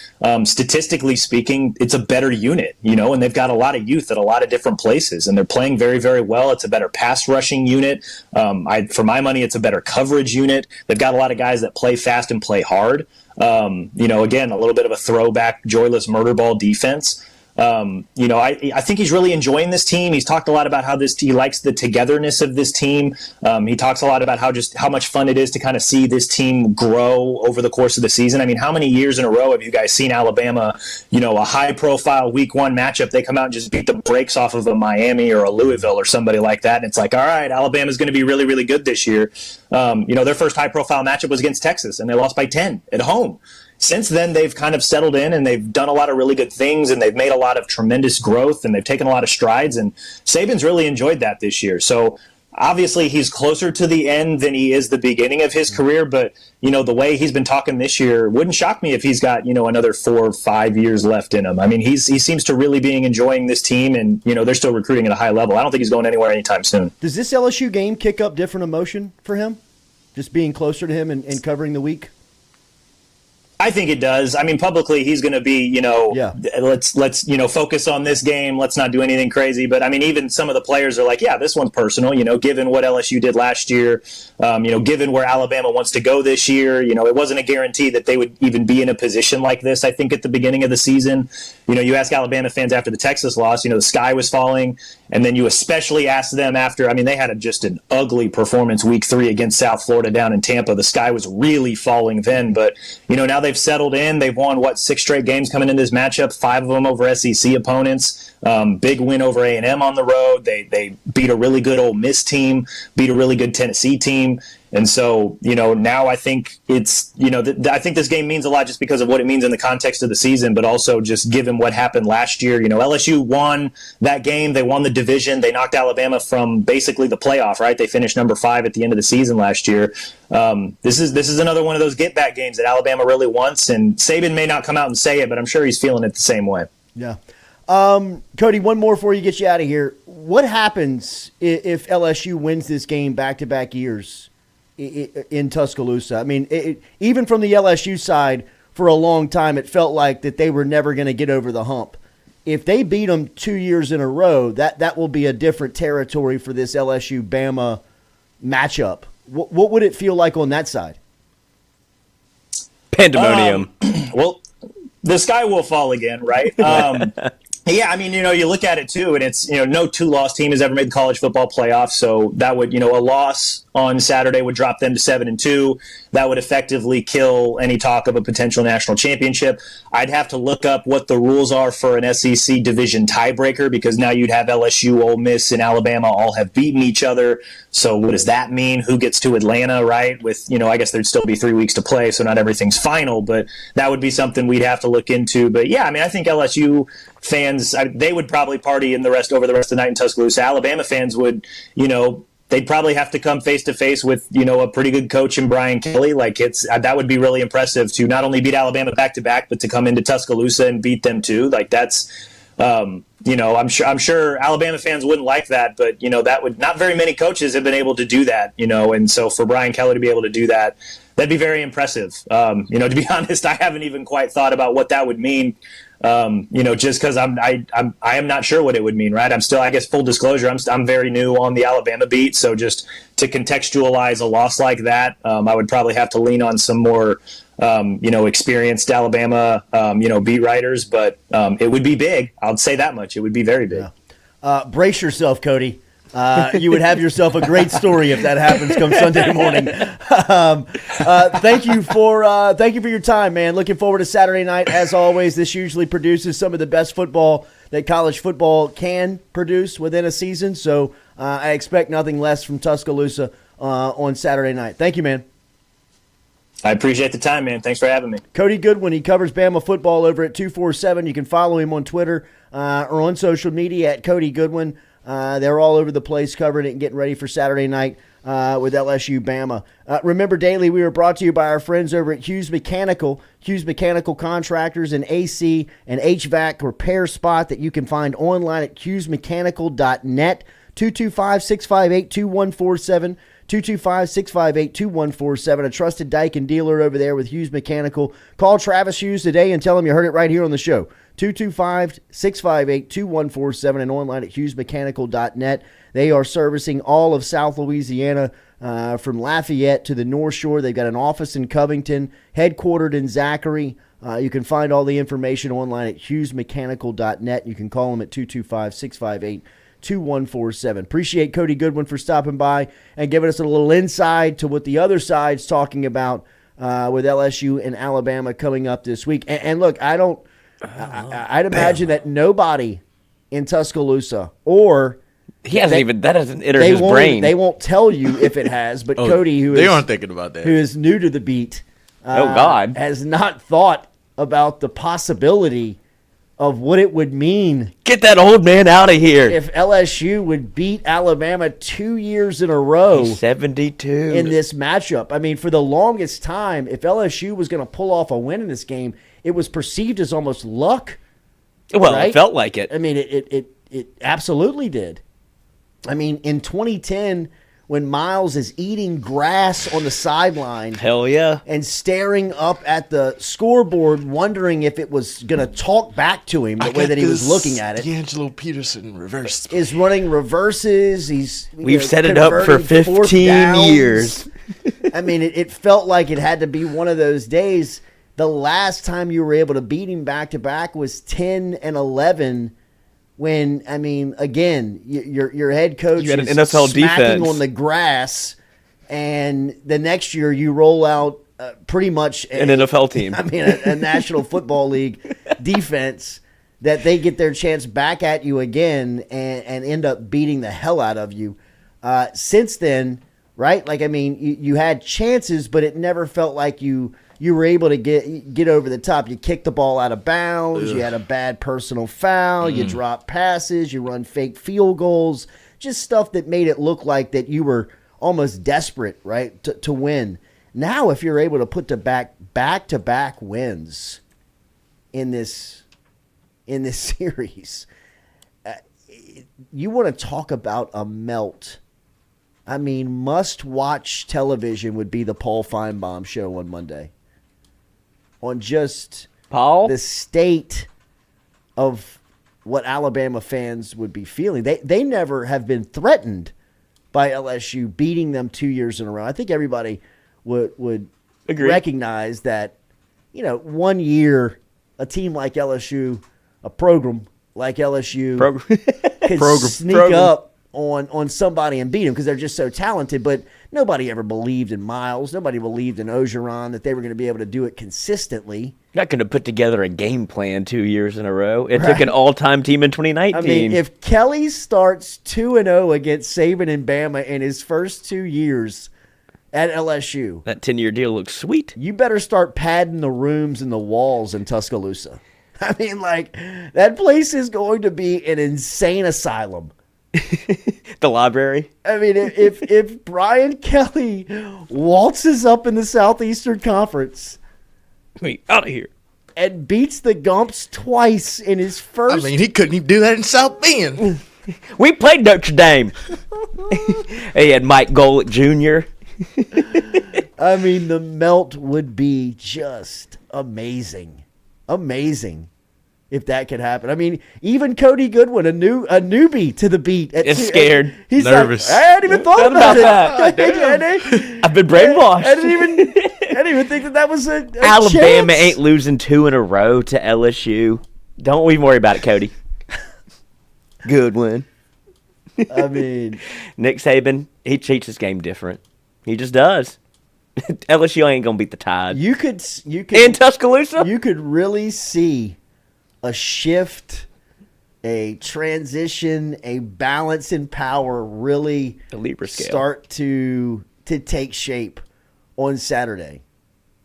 Statistically speaking, it's a better unit, and they've got a lot of youth at a lot of different places, and they're playing very, very well. It's a better pass rushing unit. For my money, it's a better coverage unit. They've got a lot of guys that play fast and play hard. Again, a little bit of a throwback, joyless murder ball defense. I think he's really enjoying this team. He's talked a lot about how he likes the togetherness of this team. He talks a lot about how much fun it is to kind of see this team grow over the course of the season. I mean, how many years in a row have you guys seen Alabama, a high-profile Week 1 matchup, they come out and just beat the brakes off of a Miami or a Louisville or somebody like that, and it's like, all right, Alabama's going to be really, really good this year. Their first high-profile matchup was against Texas, and they lost by 10 at home. Since then, they've kind of settled in and they've done a lot of really good things and they've made a lot of tremendous growth and they've taken a lot of strides, and Saban's really enjoyed that this year. So obviously he's closer to the end than he is the beginning of his career, but the way he's been talking this year wouldn't shock me if he's got another 4 or 5 years left in him. I mean, he seems to really be enjoying this team, and they're still recruiting at a high level. I don't think he's going anywhere anytime soon.
Does this LSU game kick up different emotion for him, just being closer to him and covering the week?
I think it does. I mean, publicly, he's going to be, let's focus on this game. Let's not do anything crazy. But I mean, even some of the players are like, yeah, this one's personal, given what LSU did last year, given where Alabama wants to go this year. It wasn't a guarantee that they would even be in a position like this, I think, at the beginning of the season. You ask Alabama fans after the Texas loss, the sky was falling. And then you especially ask them after, I mean, they had just an ugly performance Week 3 against South Florida down in Tampa. The sky was really falling then. But, now they've settled in. They've won, 6 straight games coming into this matchup, 5 of them over SEC opponents. Big win over A&M on the road. They beat a really good Ole Miss team, beat a really good Tennessee team. And so, now I think it's, I think this game means a lot just because of what it means in the context of the season, but also just given what happened last year. LSU won that game. They won the division. They knocked Alabama from basically the playoff, right? They finished number 5 at the end of the season last year. This is another one of those get-back games that Alabama really wants, and Saban may not come out and say it, but I'm sure he's feeling it the same way.
Yeah. Cody, one more before you get you out of here. What happens if LSU wins this game back-to-back years in Tuscaloosa? I mean, even from the LSU side, for a long time, it felt like that they were never going to get over the hump. If they beat them 2 years in a row, that will be a different territory for this LSU-Bama matchup. What would it feel like on that side?
Pandemonium.
Well, the sky will fall again, right? Yeah, I mean, you look at it too, and it's, no two-loss team has ever made the college football playoff, so that would, a loss on Saturday would drop them to 7-2. That would effectively kill any talk of a potential national championship. I'd have to look up what the rules are for an SEC division tiebreaker, because now you'd have LSU, Ole Miss, and Alabama all have beaten each other. So what does that mean? Who gets to Atlanta, right? With, I guess there'd still be 3 weeks to play, so not everything's final, but that would be something we'd have to look into. But yeah, I mean, I think LSU fans, they would probably party over the rest of the night in Tuscaloosa. Alabama fans would, they'd probably have to come face to face with, a pretty good coach in Brian Kelly. Like that would be really impressive to not only beat Alabama back to back, but to come into Tuscaloosa and beat them too. Like that's, I'm sure Alabama fans wouldn't like that, but that would, not very many coaches have been able to do that, and so for Brian Kelly to be able to do that, that'd be very impressive. To be honest, I haven't even quite thought about what that would mean. Just because I am not sure what it would mean, right? I'm still, I guess, full disclosure, I'm very new on the Alabama beat, so just to contextualize a loss like that, I would probably have to lean on some more, experienced Alabama, beat writers, but it would be big. I'll say that much. It would be very big.
Yeah. Brace yourself, Cody. You would have yourself a great story if that happens come Sunday morning. Thank you for your time, man. Looking forward to Saturday night. As always, this usually produces some of the best football that college football can produce within a season. So I expect nothing less from Tuscaloosa on Saturday night. Thank you, man.
I appreciate the time, man. Thanks for having me.
Cody Goodwin, he covers Bama football over at 247. You can follow him on Twitter or on social media at Cody Goodwin. They're all over the place covering it and getting ready for Saturday night with LSU-Bama. Remember, Daily, we were brought to you by our friends over at Hughes Mechanical. Hughes Mechanical Contractors, and AC and HVAC repair spot that you can find online at hughesmechanical.net. 225-658-2147. 225-658-2147. A trusted Daikin dealer over there with Hughes Mechanical. Call Travis Hughes today and tell him you heard it right here on the show. 225-658-2147 and online at hughesmechanical.net. They are servicing all of South Louisiana from Lafayette to the North Shore. They've got an office in Covington, headquartered in Zachary. You can find all the information online at hughesmechanical.net. You can call them at 225-658-2147. Appreciate Cody Goodwin for stopping by and giving us a little insight to what the other side's talking about with LSU and Alabama coming up this week. And look, I'd imagine that nobody in Tuscaloosa or
that hasn't entered his brain.
They won't tell you if it has, but Cody,
they aren't thinking about that,
who is new to the beat,
God,
has not thought about the possibility of what it would mean.
Get that old man out of here.
If LSU would beat Alabama 2 years in a row,
72
in this matchup. I mean, for the longest time, if LSU was going to pull off a win in this game, it was perceived as almost luck.
Well,
right?
It felt like it.
I mean, it absolutely did. I mean, in 2010, when Miles is eating grass on the sideline.
Hell yeah.
And staring up at the scoreboard, wondering if it was going to talk back to him the way that he was looking at it.
D'Angelo Peterson reverse.
Is running reverses.
We've set it up for 15 years.
I mean, it felt like it had to be one of those days. The last time you were able to beat him back-to-back was 10-11 when, I mean, again, your head coach
you had an
is
NFL
smacking
defense
on the grass, and the next year you roll out pretty much
an NFL team.
I mean, a National Football League defense that they get their chance back at you again and end up beating the hell out of you. Since then, right? Like, I mean, you had chances, but it never felt like you were able to get over the top. You kicked the ball out of bounds. Ugh. You had a bad personal foul. You dropped passes. You run fake field goals. Just stuff that made it look like that you were almost desperate, right, to win. Now, if you're able to put back-to-back wins in this series, you want to talk about a melt. I mean, must-watch television would be the Paul Feinbaum show on Monday. On just the state of what Alabama fans would be feeling. They never have been threatened by LSU beating them 2 years in a row. I think everybody would recognize that, 1 year, a team like LSU, a program like LSU could
Program.
sneak up on somebody and beat them because they're just so talented. But nobody ever believed in Miles. Nobody believed in Ogeron that they were going to be able to do it consistently.
Not going to put together a game plan 2 years in a row. It took an all-time team in 2019.
I mean, if Kelly starts 2-0 against Saban and Bama in his first 2 years at LSU,
that 10-year deal looks sweet.
you better start padding the rooms and the walls in Tuscaloosa. I mean, like, that place is going to be an insane asylum.
The library.
I mean, if Brian Kelly waltzes up in the Southeastern Conference
Wait, out of here.
and beats the Gumps twice in his first...
I mean, he couldn't even do that in South Bend.
We played Notre Dame. He had Mike Golick Jr.
I mean, the melt would be just amazing. Amazing if that could happen. I mean, even Cody Goodwin, a newbie to the beat.
Is scared.
He's
Nervous.
Like, I hadn't even thought about
that.
it.
I've been brainwashed.
I didn't even think that was a
Alabama
chance.
ain't losing 2 in a row to LSU. Don't even worry about it, Cody. Good win.
I mean,
Nick Saban, he treats his game different. He just does. LSU ain't gonna beat the Tide.
you could
In Tuscaloosa?
you could really see a shift, a transition, a balance in power really
The Libra scale.
start to take shape on Saturday.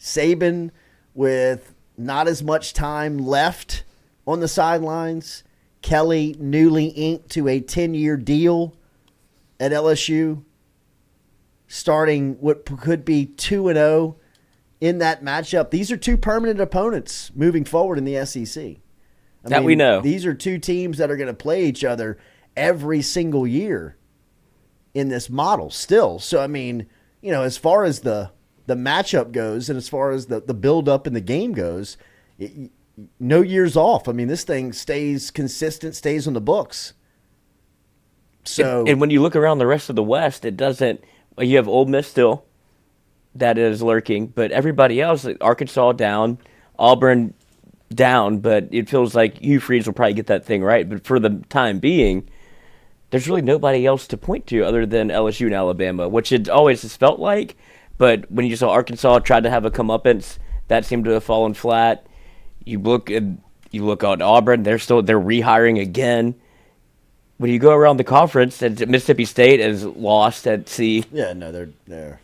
Saban with not as much time left on the sidelines. Kelly newly inked to a 10-year deal at LSU, starting what could be 2-0 in that matchup. These are two permanent opponents moving forward in the SEC.
We know.
These are two teams that are going to play each other every single year in this model still. So, I mean, you know, as far as the matchup goes and as far as the build-up in the game goes, no years off. I mean, this thing stays consistent, stays on the books. So,
And when you look around the rest of the West, it doesn't. Well, you have Ole Miss still, that is lurking, but everybody else, like Arkansas down, Auburn down, but it feels like Hugh Freeze will probably get that thing right. But for the time being, there's really nobody else to point to other than LSU and Alabama, which it always has felt like. But when you saw Arkansas tried to have a comeuppance, that seemed to have fallen flat. You look at Auburn, they're rehiring again. When you go around the conference, and Mississippi State is lost at sea.
yeah, no, they're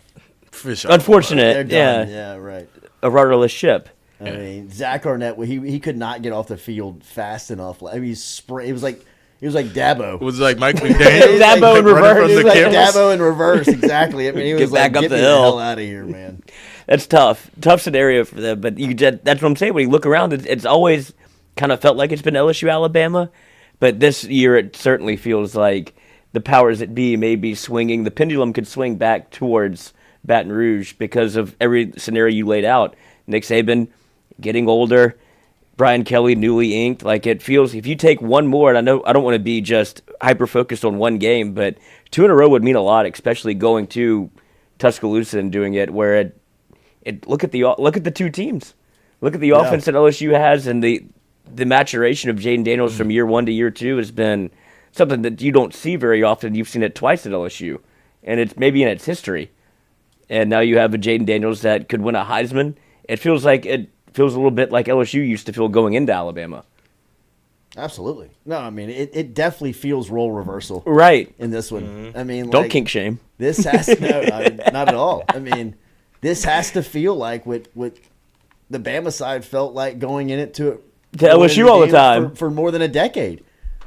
Fish
Unfortunate,
done. Yeah, right.
a rudderless ship.
I mean, Zach Arnett, he could not get off the field fast enough. I mean, it was like Dabo.
It was like Mike McDaniel.
Dabo in reverse.
From
He was
the
like
camels.
Dabo in reverse, exactly. I mean, he was
Get back
like,
up
get
the
me
hill."
the hell out of here, man.
That's tough scenario for them. But that's what I'm saying. When you look around, it's always kind of felt like it's been LSU, Alabama. But this year, it certainly feels like the powers that be may be swinging. The pendulum could swing back towards Baton Rouge because of every scenario you laid out. Nick Saban getting older, Brian Kelly newly inked. Like, it feels, if you take one more, and I know I don't want to be just hyper focused on one game, but 2 in a row would mean a lot, especially going to Tuscaloosa and doing it. Where look at the two teams, look at the offense that LSU has, and the maturation of Jaden Daniels from year 1 to year 2 has been something that you don't see very often. You've seen it twice at LSU, and it's maybe in its history. And now you have a Jaden Daniels that could win a Heisman. It feels a little bit like LSU used to feel going into Alabama.
Absolutely. No, I mean, it definitely feels role reversal
Right.
in this one. I mean,
Don't
like,
kink shame.
This has not at all. I mean, this has to feel like what the Bama side felt like going in it to
LSU all the time.
for more than a decade.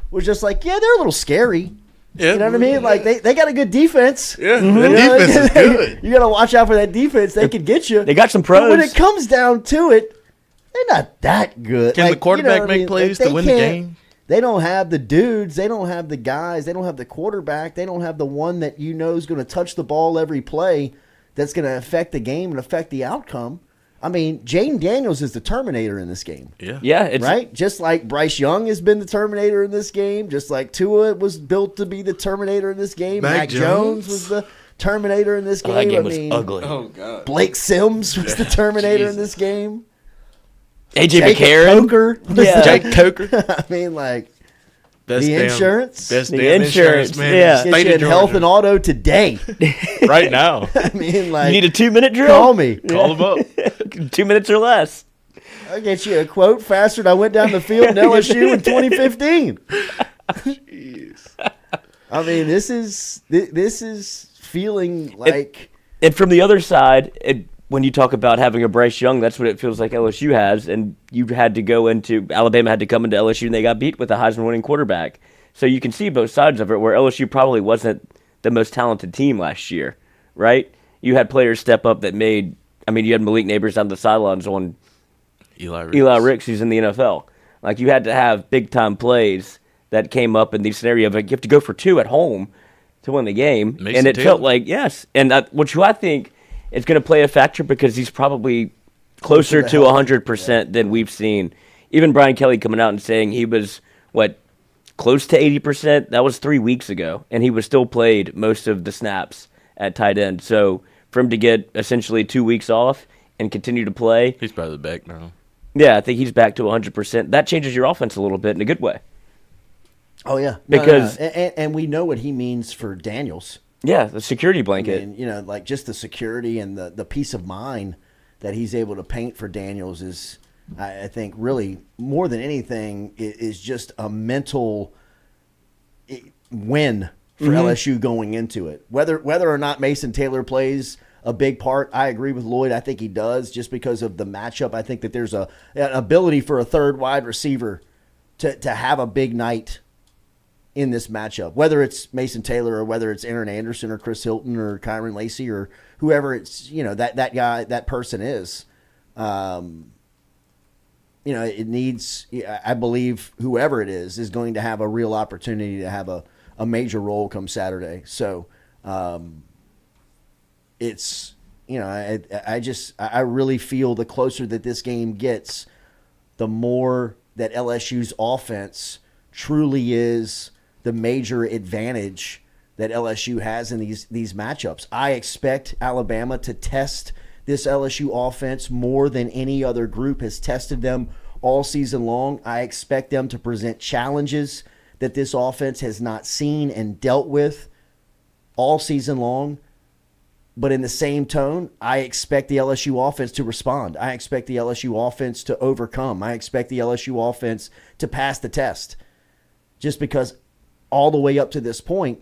Was just like, yeah, they're a little scary.
Yeah.
You know what I mean? Like, they got a good defense.
Yeah,
You
the
know,
defense is good.
You got to watch out for that defense. They could get you.
They got some
But when
pros.
it comes down to it, they're not that good.
Can the
Like,
quarterback
you know what I
make
mean?
plays
Like,
to win
they
the
can't-
game?
They don't have the dudes. They don't have the guys. They don't have the quarterback. They don't have the one that you know is going to touch the ball every play that's going to affect the game and affect the outcome. I mean, Jaden Daniels is the Terminator in this game.
Yeah, it's
Right? Just like Bryce Young has been the Terminator in this game, just like Tua was built to be the Terminator in this game.
Mac
Jones
Jones
was the Terminator in this game.
that game
I
was
mean,
ugly.
Oh God.
Blake Sims was the Terminator in this game.
AJ
Jacob
McCarron.
Coker was
Yeah.
the-
Jake Coker.
I mean, like,
Best
the
damn,
insurance?
Best
The
damn
insurance,
man.
yeah.
in the
Get
state
you
of
in health
Georgia.
and auto today.
Right now.
I mean, like,
You need a 2-minute drill?
call me.
Call them up.
2 minutes or less.
I'll get you a quote faster than I went down the field in LSU in 2015.
Jeez.
I mean, this is feeling like
And from the other side, when you talk about having a Bryce Young, that's what it feels like LSU has. And you had to go into Alabama had to come into LSU, and they got beat with a Heisman-winning quarterback. So you can see both sides of it, where LSU probably wasn't the most talented team last year, right? You had players step up that made. I mean, you had Malik Neighbors on the sidelines on Eli Ricks, who's in the NFL. Like, you had to have big-time plays that came up in the scenario of, like, you have to go for 2 at home to win the game.
Mason
and it
Taylor.
felt like, yes. And which I think is going to play a factor because he's probably closer to 100% than we've seen. Even Brian Kelly coming out and saying he was, close to 80%? That was 3 weeks ago. And he was still played most of the snaps at tight end. So for him to get essentially 2 weeks off and continue to play.
He's probably back now.
Yeah, I think he's back to 100%. That changes your offense a little bit in a good way.
oh yeah,
Because-
And we know what he means for Daniels.
Yeah, the security
I
blanket.
mean, like just the security and the peace of mind that he's able to paint for Daniels is, I think, really more than anything is just a mental win for LSU going into it. Whether or not Mason Taylor plays a big part, I agree with Lloyd. I think he does, just because of the matchup. I think that there's an ability for a third wide receiver to have a big night in this matchup, whether it's Mason Taylor or whether it's Aaron Anderson or Chris Hilton or Kyron Lacey or whoever it's, that guy, that person is. It needs, I believe whoever it is going to have a real opportunity to have a major role come Saturday. So it's, I really feel the closer that this game gets, the more that LSU's offense truly is the major advantage that LSU has in these matchups. I expect Alabama to test this LSU offense more than any other group has tested them all season long. I expect them to present challenges that this offense has not seen and dealt with all season long. But in the same tone, I expect the LSU offense to respond. I expect the LSU offense to overcome. I expect the LSU offense to pass the test. Just because all the way up to this point,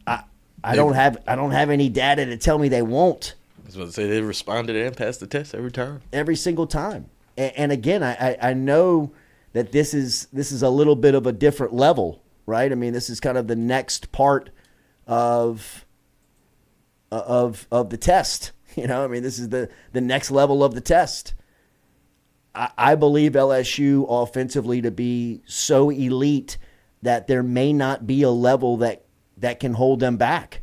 I don't have any data to tell me they won't.
I was about to say they responded and passed the test every time.
Every single time. And again, I know that this is a little bit of a different level, right? I mean, this is kind of the next part of the test. I mean, this is the next level of the test. I believe LSU offensively to be so elite that there may not be a level that can hold them back.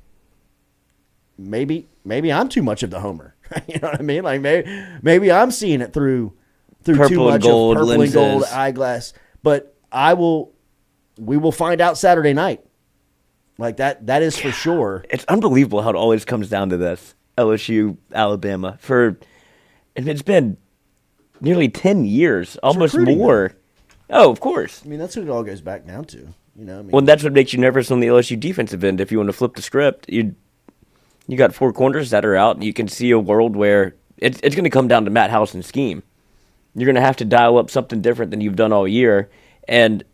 Maybe I'm too much of the homer. You know what I mean? Like maybe I'm seeing it through
Purple
too
and
much
gold
of purple and gold
lenses.
eyeglass. But we will find out Saturday night. Like that is for sure.
It's unbelievable how it always comes down to this. LSU, Alabama. It's been nearly 10 years, almost
recruiting,
more. Oh, of course.
I mean, that's what it all goes back down to.
Well, that's what makes you nervous on the LSU defensive end. If you want to flip the script, you got 4 corners that are out, and you can see a world where it's going to come down to Matt Housen's scheme. You're going to have to dial up something different than you've done all year, and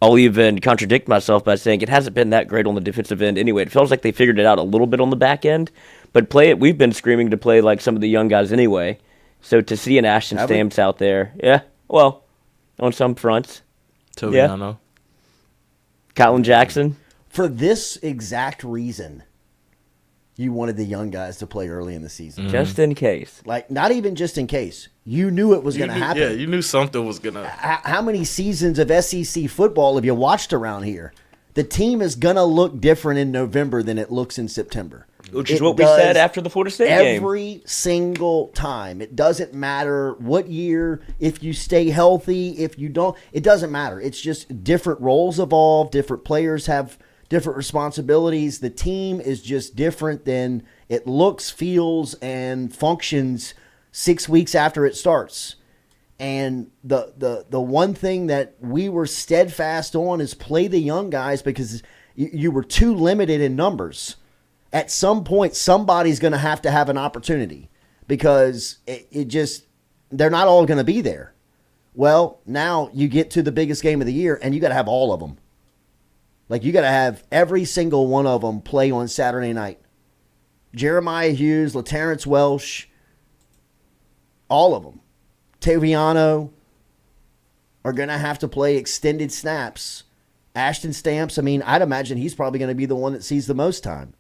I'll even contradict myself by saying it hasn't been that great on the defensive end anyway. It feels like they figured it out a little bit on the back end, but we've been screaming to play like some of the young guys anyway. So to see an Ashton Stamps out there, yeah, well, on some fronts.
Toviano.
Colin Jackson.
For this exact reason, you wanted the young guys to play early in the season.
Just in case.
Like, not even just in case. You knew it was going to happen.
Yeah, you knew something was going to happen.
How many seasons of SEC football have you watched around here? The team is going to look different in November than it looks in September.
Which is what we said after the Florida State game.
Every single time. It doesn't matter what year, if you stay healthy, if you don't. It doesn't matter. It's just different roles evolve, different players have different responsibilities. The team is just different than it looks, feels, and functions 6 weeks after it starts. And the one thing that we were steadfast on is play the young guys because you were too limited in numbers. At some point, somebody's going to have an opportunity because they're not all going to be there. Well, now you get to the biggest game of the year, and you got to have all of them. Like, you got to have every single one of them play on Saturday night. Jeremiah Hughes, LaTerrence Welsh, all of them. Taviano are going to have to play extended snaps. Ashton Stamps, I mean, I'd imagine he's probably going to be the one that sees the most time.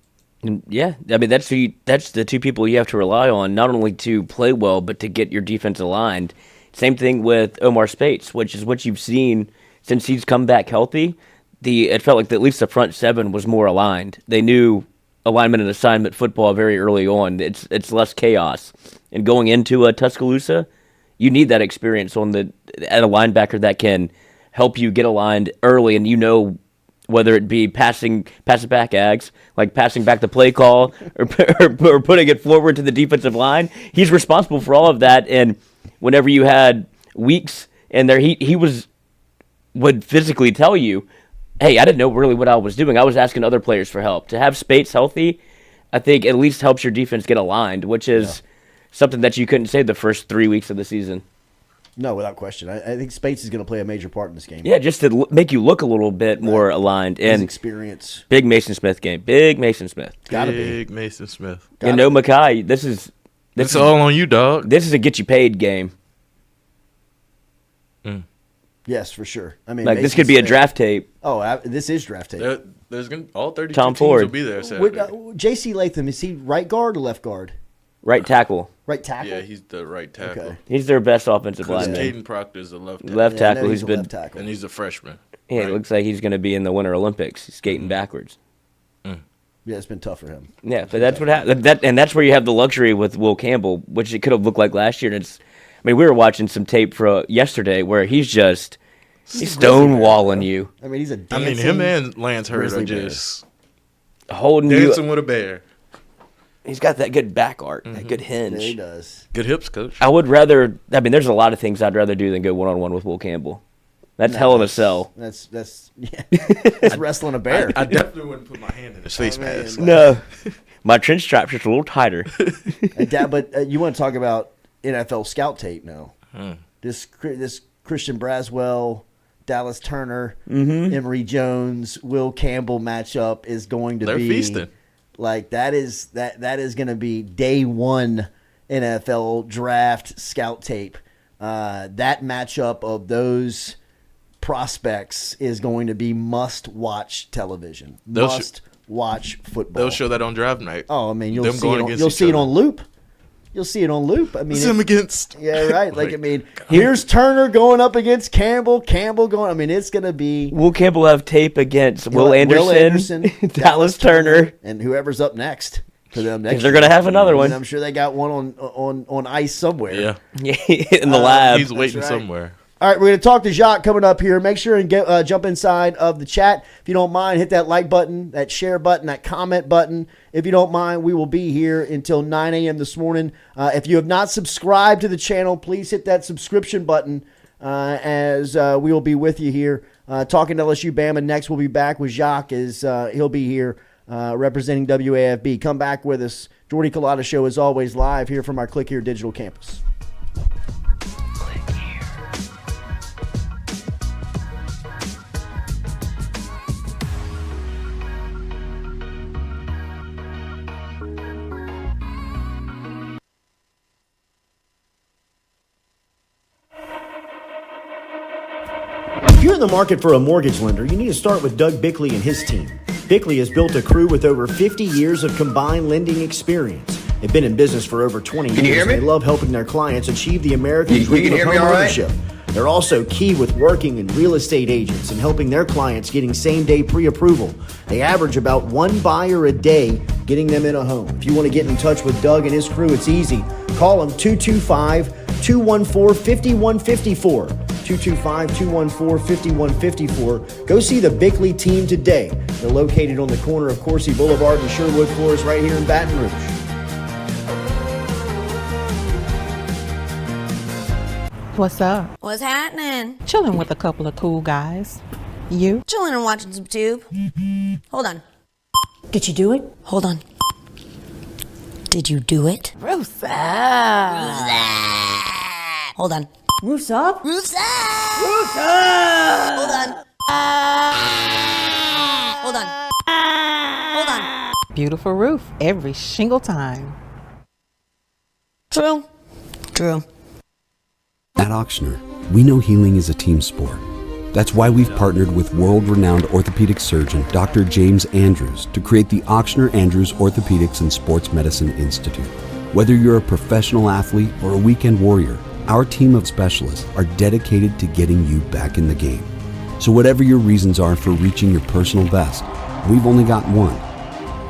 Yeah, I mean, that's the two people you have to rely on, not only to play well, but to get your defense aligned. Same thing with Omar Spates, which is what you've seen since he's come back healthy. It felt like at least the front seven was more aligned. They knew alignment and assignment football very early on. It's less chaos. And going into a Tuscaloosa, you need that experience at a linebacker that can help you get aligned early, and whether it be pass it back Ags, like passing back the play call or putting it forward to the defensive line. He's responsible for all of that. And whenever you had weeks in there, he would physically tell you, hey, I didn't know really what I was doing. I was asking other players for help. To have Spates healthy, I think at least helps your defense get aligned, which is something that you couldn't say the first 3 weeks of the season.
No, without question. I think Spates is going to play a major part in this game.
Yeah, just to make you look a little bit more aligned.
His
And
experience.
Big Mason Smith game. Big Mason Smith.
Gotta be.
Big Mason Smith.
And no Mackay, this is
all on you, dog.
This is a get you paid game.
Yes, for sure. I mean,
Like, this could be a draft tape.
Oh, this is draft tape.
There's all 32
Tom
teams
Ford
will be there Saturday.
J.C. Latham, is he right guard or left guard?
Right tackle.
Right tackle?
Yeah, he's the right tackle.
Okay.
He's their best offensive
Because
lineman.
Caden Proctor's a left tackle.
Left
Yeah, I know
tackle.
he's
He's
a
been.
left tackle.
And he's a freshman.
Yeah,
right?
it looks like he's going to be in the Winter Olympics, skating backwards.
Yeah, it's been tough for him.
Yeah, but that's what happened. And that's where you have the luxury with Will Campbell, which it could have looked like last year. And we were watching some tape for yesterday where he's stonewalling you,
I mean, he's a
I mean, him and Lance Hurd are just
holding you.
dancing with a bear.
He's got that good back art, that good hinge.
Yeah, he does.
Good hips, coach.
I would rather. I mean, there's a lot of things I'd rather do than go one-on-one with Will Campbell. That's hell in a cell.
That's yeah. It's wrestling a bear.
I definitely wouldn't put my hand in his face mask.
No, my trench strap's just a little tighter.
But you want to talk about NFL scout tape now? This Christian Braswell, Dallas Turner, Emory Jones, Will Campbell matchup is going to
They're
be
feasting.
Like that is going to be day one NFL draft scout tape. That matchup of those prospects is going to be must-watch television. Must-watch football.
They'll show that on draft night.
Oh, I mean, you'll
Them
see
going
it.
against
You'll
each
see it
other.
on loop. You'll see it on loop. I mean,
Him against.
yeah, right. Like, I mean, here's Turner going up against Campbell. Campbell going. I mean, it's going to be
Will Campbell have tape against Will Anderson, Dallas Turner,
and whoever's up next for them.
because they're going to have another one
And I'm sure they got one on ice somewhere.
Yeah.
in the lab.
He's waiting
right.
somewhere.
All right, we're going to talk to Jacques coming up here. Make sure and jump inside of the chat. If you don't mind, hit that like button, that share button, that comment button. If you don't mind, we will be here until 9 a.m. this morning. If you have not subscribed to the channel, please hit that subscription button as we will be with you here. Talking to LSU-Bama next, we'll be back with Jacques as he'll be here representing WAFB. Come back with us. Jordy Culotta Show is always live here from our Click Here Digital Campus. If you're in the market for a mortgage lender, you need to start with Doug Bickley and his team. Bickley has built a crew with over 50 years of combined lending experience. They've been in business for over 20 years.
you hear me?
And they love helping their clients achieve the American
You
dream
can
of
hear me
home
all right?
ownership. They're also key with working in real estate agents and helping their clients getting same-day pre-approval. They average about one buyer a day getting them in a home. If you want to get in touch with Doug and his crew, it's easy. Call them 225-214-5154. 225-214-5154. Go see the Bickley team today. They're located on the corner of Coursey Boulevard and Sherwood Forest right here in Baton Rouge.
What's up?
What's happening?
Chilling with a couple of cool guys. You?
Chilling and watching some tube. Hold on.
Did you do it?
Hold on. Did you do it?
Roof's up.
Hold on.
Roof's up?
Roof's up!
Roof's up!
Hold on. Hold on. Hold on.
Beautiful roof every single time.
True. True.
At Auctioner, we know healing is a team sport. That's why we've partnered with world-renowned orthopedic surgeon Dr. James Andrews to create the Auctioner Andrews Orthopedics and Sports Medicine Institute. Whether you're a professional athlete or a weekend warrior, our team of specialists are dedicated to getting you back in the game. So whatever your reasons are for reaching your personal best, we've only got one.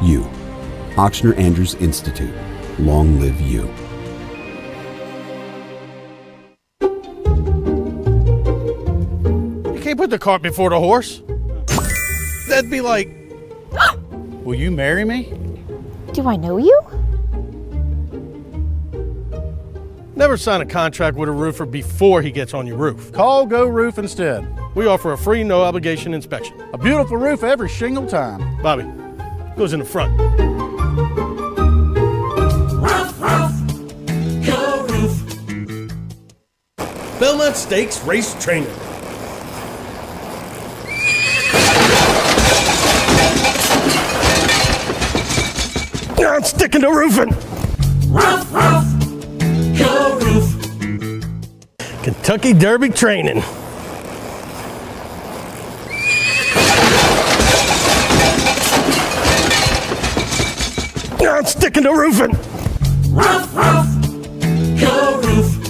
You. Auctioner Andrews Institute. Long live you.
You can't put the cart before the horse. That'd be like, will you marry me?
Do I know you?
Never sign a contract with a roofer before he gets on your roof. Call Go Roof instead. We offer a free, no-obligation inspection. A beautiful roof every shingle time. Bobby, goes in the front.
Roof, roof, Go Roof. Belmont Stakes Race Training.
I'm sticking to roofing.
Roof, roof, Go Roof.
Kentucky Derby Training. I'm sticking to roofing.
Roof, roof, Go Roof.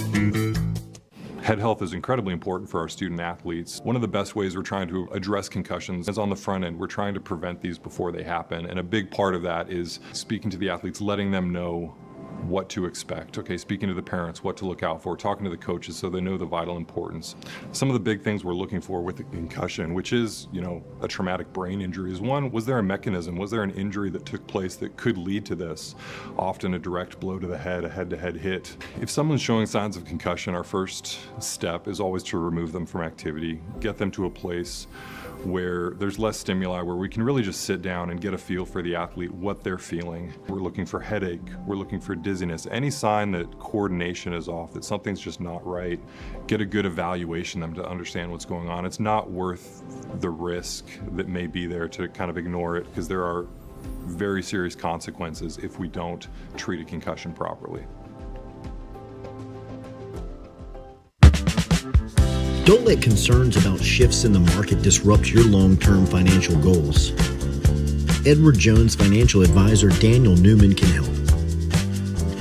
Head health is incredibly important for our student athletes. One of the best ways we're trying to address concussions is on the front end. We're trying to prevent these before they happen. And a big part of that is speaking to the athletes, letting them know what to expect. Okay, speaking to the parents, what to look out for, talking to the coaches so they know the vital importance. Some of the big things we're looking for with the concussion, which is, a traumatic brain injury, is one, was there a mechanism? Was there an injury that took place that could lead to this? Often a direct blow to the head, a head-to-head hit. If someone's showing signs of concussion, our first step is always to remove them from activity, get them to a place where there's less stimuli, where we can really just sit down and get a feel for the athlete, what they're feeling. We're looking for headache, we're looking for dizziness, any sign that coordination is off, that something's just not right. Get a good evaluation of them to understand what's going on. It's not worth the risk that may be there to kind of ignore it, because there are very serious consequences if we don't treat a concussion properly.
Don't let concerns about shifts in the market disrupt your long-term financial goals. Edward Jones financial advisor Daniel Newman can help.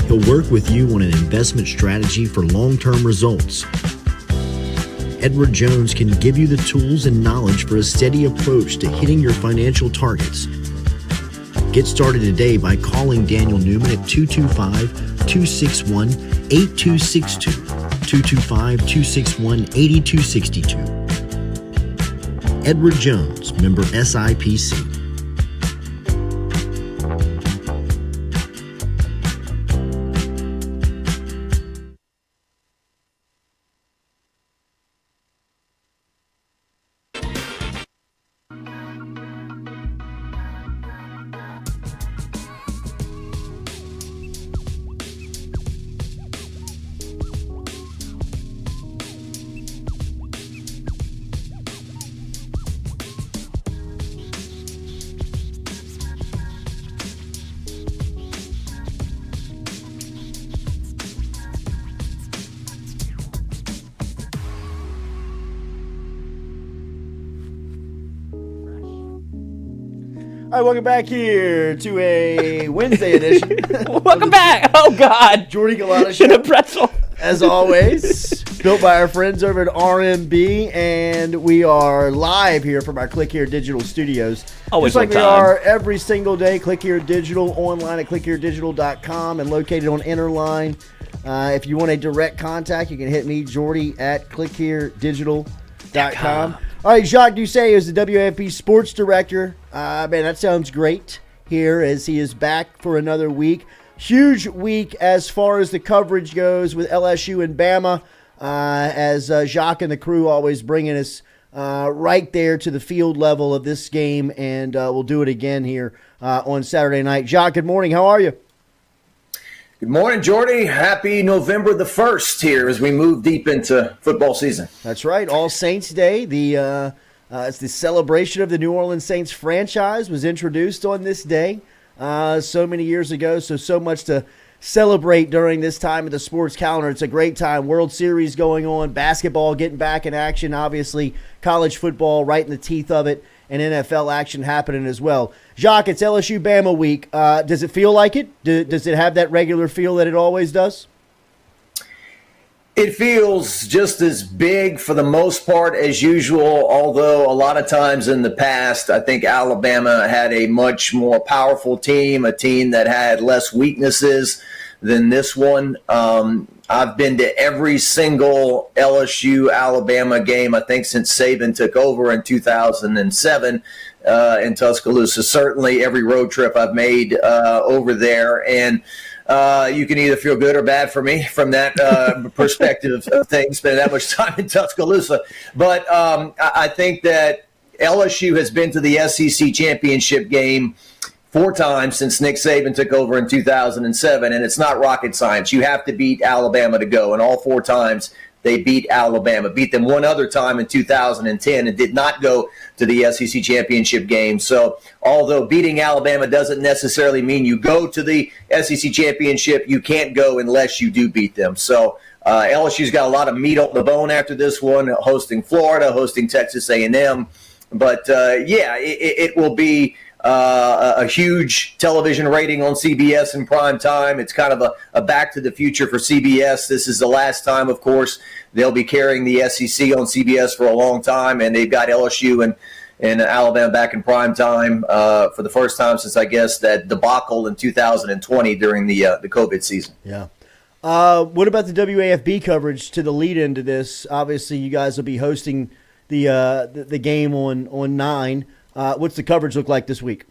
He'll work with you on an investment strategy for long-term results. Edward Jones can give you the tools and knowledge for a steady approach to hitting your financial targets. Get started today by calling Daniel Newman at 225-261-8262. 225-261-8262. Edward Jones, member SIPC.
All right, welcome back here to a Wednesday edition.
Welcome back. Oh, God.
Jordy Culotta Show.
In a pretzel.
As always, built by our friends over at RMB, and we are live here from our Click Here Digital studios.
Always
just like
on
we
time.
are every single day. Click Here Digital, online at clickheredigital.com and located on Interline. If you want a direct contact, you can hit me, Jordy, at clickheredigital.com. All right, Jacques Doucet is the WAFB sports director. Man, that sounds great here as he is back for another week. Huge week as far as the coverage goes with LSU and Bama. as Jacques and the crew always bringing us right there to the field level of this game, and we'll do it again here on Saturday night. Jacques, good morning. How are you?
Good morning, Jordy. Happy November the 1st here as we move deep into football season.
That's right. All Saints Day. It's the celebration of the New Orleans Saints franchise was introduced on this day so many years ago. So much to celebrate during this time of the sports calendar. It's a great time. World Series going on, basketball getting back in action, obviously college football right in the teeth of it, and NFL action happening as well. Jacques, it's LSU-Bama week. Does it feel like it? Does it have that regular feel that it always does?
It feels just as big for the most part as usual, although a lot of times in the past, I think Alabama had a much more powerful team, a team that had less weaknesses than this one. I've been to every single LSU-Alabama game, I think, since Saban took over in 2007 in Tuscaloosa. Certainly every road trip I've made over there. And you can either feel good or bad for me from that perspective of things, spending that much time in Tuscaloosa. But I think that LSU has been to the SEC championship game 4 times since Nick Saban took over in 2007, and it's not rocket science. You have to beat Alabama to go, and all 4 times they beat Alabama. Beat them one other time in 2010 and did not go to the SEC championship game. So although beating Alabama doesn't necessarily mean you go to the SEC championship, you can't go unless you do beat them. So LSU's got a lot of meat on the bone after this one, hosting Florida, hosting Texas A&M. But, it will be a huge television rating on CBS in prime time. It's kind of a back to the future for CBS. This is the last time, of course, they'll be carrying the SEC on CBS for a long time, and they've got LSU and Alabama back in prime time for the first time since, I guess, that debacle in 2020 during the COVID season.
Yeah. What about the WAFB coverage to the lead into this? Obviously, you guys will be hosting the game on 9. What's the coverage look like this week?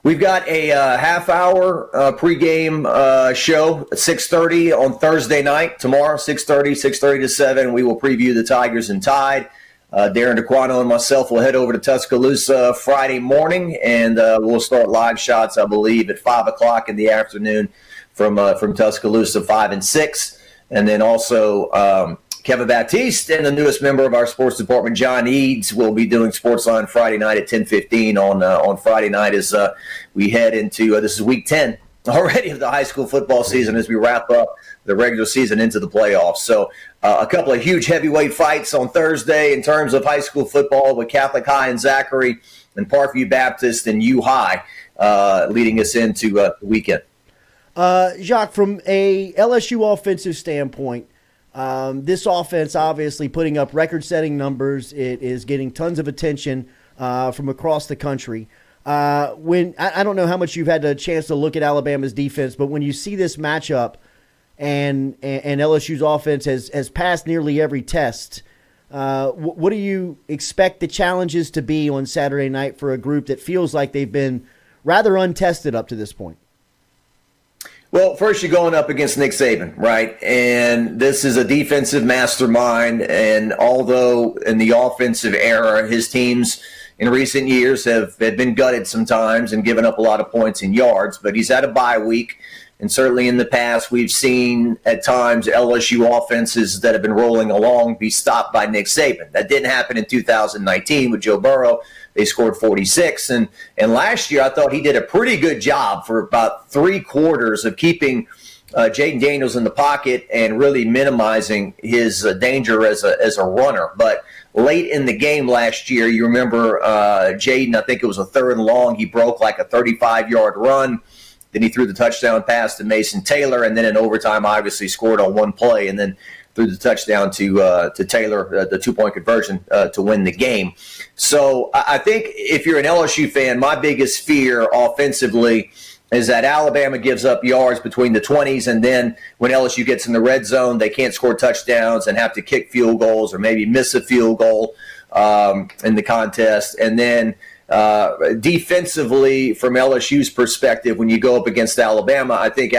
We've got a half-hour pregame show at 6:30 on Thursday night. Tomorrow, 6:30 to 7, we will preview the Tigers and Tide. Darren DeQuano and myself will head over to Tuscaloosa Friday morning, and we'll start live shots, I believe, at 5 o'clock in the afternoon from Tuscaloosa, 5 and 6. And then also Kevin Baptiste and the newest member of our sports department, John Eads, will be doing Sportsline Friday night at 10:15 on Friday night as we head into this is week 10 already of the high school football season as we wrap up the regular season into the playoffs. So a couple of huge heavyweight fights on Thursday in terms of high school football with Catholic High and Zachary and Parkview Baptist and U High leading us into the weekend.
Jacques, from a LSU offensive standpoint, this offense obviously putting up record-setting numbers. It is getting tons of attention from across the country. When I don't know how much you've had a chance to look at Alabama's defense, but when you see this matchup and LSU's offense has passed nearly every test, what do you expect the challenges to be on Saturday night for a group that feels like they've been rather untested up to this point?
Well, first you're going up against Nick Saban, right? And this is a defensive mastermind. And although in the offensive era, his teams in recent years have been gutted sometimes and given up a lot of points in yards, but he's had a bye week. And certainly in the past, we've seen at times LSU offenses that have been rolling along be stopped by Nick Saban. That didn't happen in 2019 with Joe Burrow. They scored 46. And last year, I thought he did a pretty good job for about 3 quarters of keeping Jaden Daniels in the pocket and really minimizing his danger as a runner. But late in the game last year, you remember Jaden, I think it was a 3rd and long. He broke like a 35-yard run. Then he threw the touchdown pass to Mason Taylor, and then in overtime, obviously scored on one play, and then threw the touchdown to Taylor, the 2-point conversion to win the game. So I think if you're an LSU fan, my biggest fear offensively is that Alabama gives up yards between the 20s, and then when LSU gets in the red zone, they can't score touchdowns and have to kick field goals or maybe miss a field goal in the contest. And then defensively, from LSU's perspective, when you go up against Alabama, I think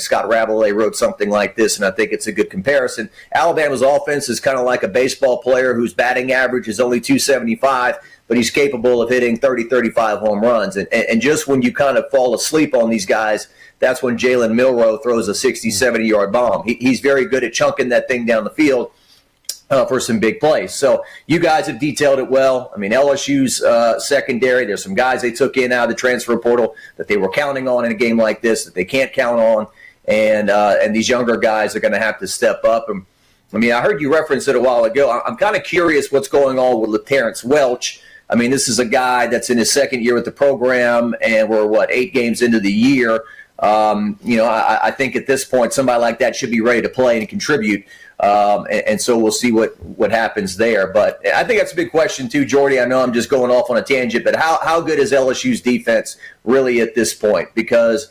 Scott Rabelais wrote something like this, and I think it's a good comparison. Alabama's offense is kind of like a baseball player whose batting average is only 275, but he's capable of hitting 30, 35 home runs. And just when you kind of fall asleep on these guys, that's when Jalen Milroe throws a 60, 70-yard bomb. He's very good at chunking that thing down the field for some big plays. So you guys have detailed it well. I mean, LSU's secondary, there's some guys they took in out of the transfer portal that they were counting on in a game like this that they can't count on, and these younger guys are going to have to step up. And I mean, I heard you reference it a while ago. I'm kind of curious what's going on with Terrence Welch. I mean, this is a guy that's in his second year with the program, and we're, 8 games into the year. I think at this point, somebody like that should be ready to play and contribute. And so we'll see what happens there. But I think that's a big question too, Jordy. I know I'm just going off on a tangent, but how good is LSU's defense really at this point? Because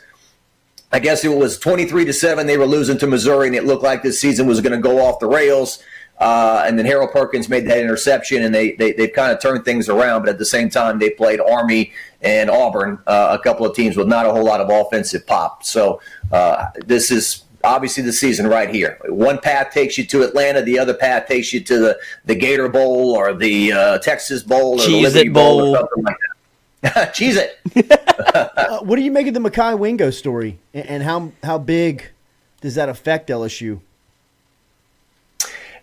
I guess it was 23-7 they were losing to Missouri, and it looked like this season was going to go off the rails. And then Harold Perkins made that interception, and they've kind of turned things around. But at the same time, they played Army and Auburn, a couple of teams with not a whole lot of offensive pop. So this is obviously the season right here. One path takes you to Atlanta. The other path takes you to the Gator Bowl or the Texas Bowl or the Liberty Bowl or something like that. Cheese it.
What do you make of the Mekhi Wingo story, and how big does that affect LSU?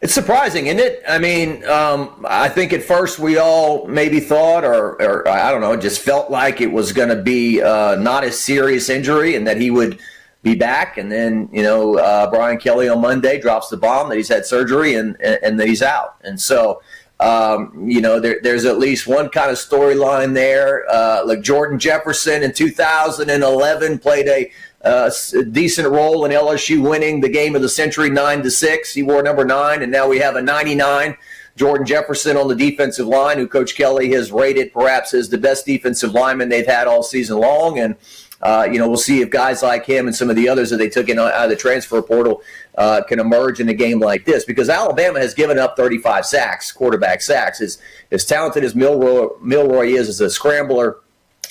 It's surprising, isn't it? I mean, I think at first we all maybe thought, or I don't know, just felt like it was going to be not a serious injury and that he would be back. And then, Brian Kelly on Monday drops the bomb that he's had surgery and that he's out. And so, there's at least one kind of storyline there. Like Jordan Jefferson in 2011 played a decent role in LSU winning the game of the century 9-6. He wore number 9, and now we have a 99 Jordan Jefferson on the defensive line, who Coach Kelly has rated perhaps as the best defensive lineman they've had all season long. And we'll see if guys like him and some of the others that they took in out of the transfer portal can emerge in a game like this, because Alabama has given up 35 sacks, quarterback sacks. As talented as Milroy is as a scrambler,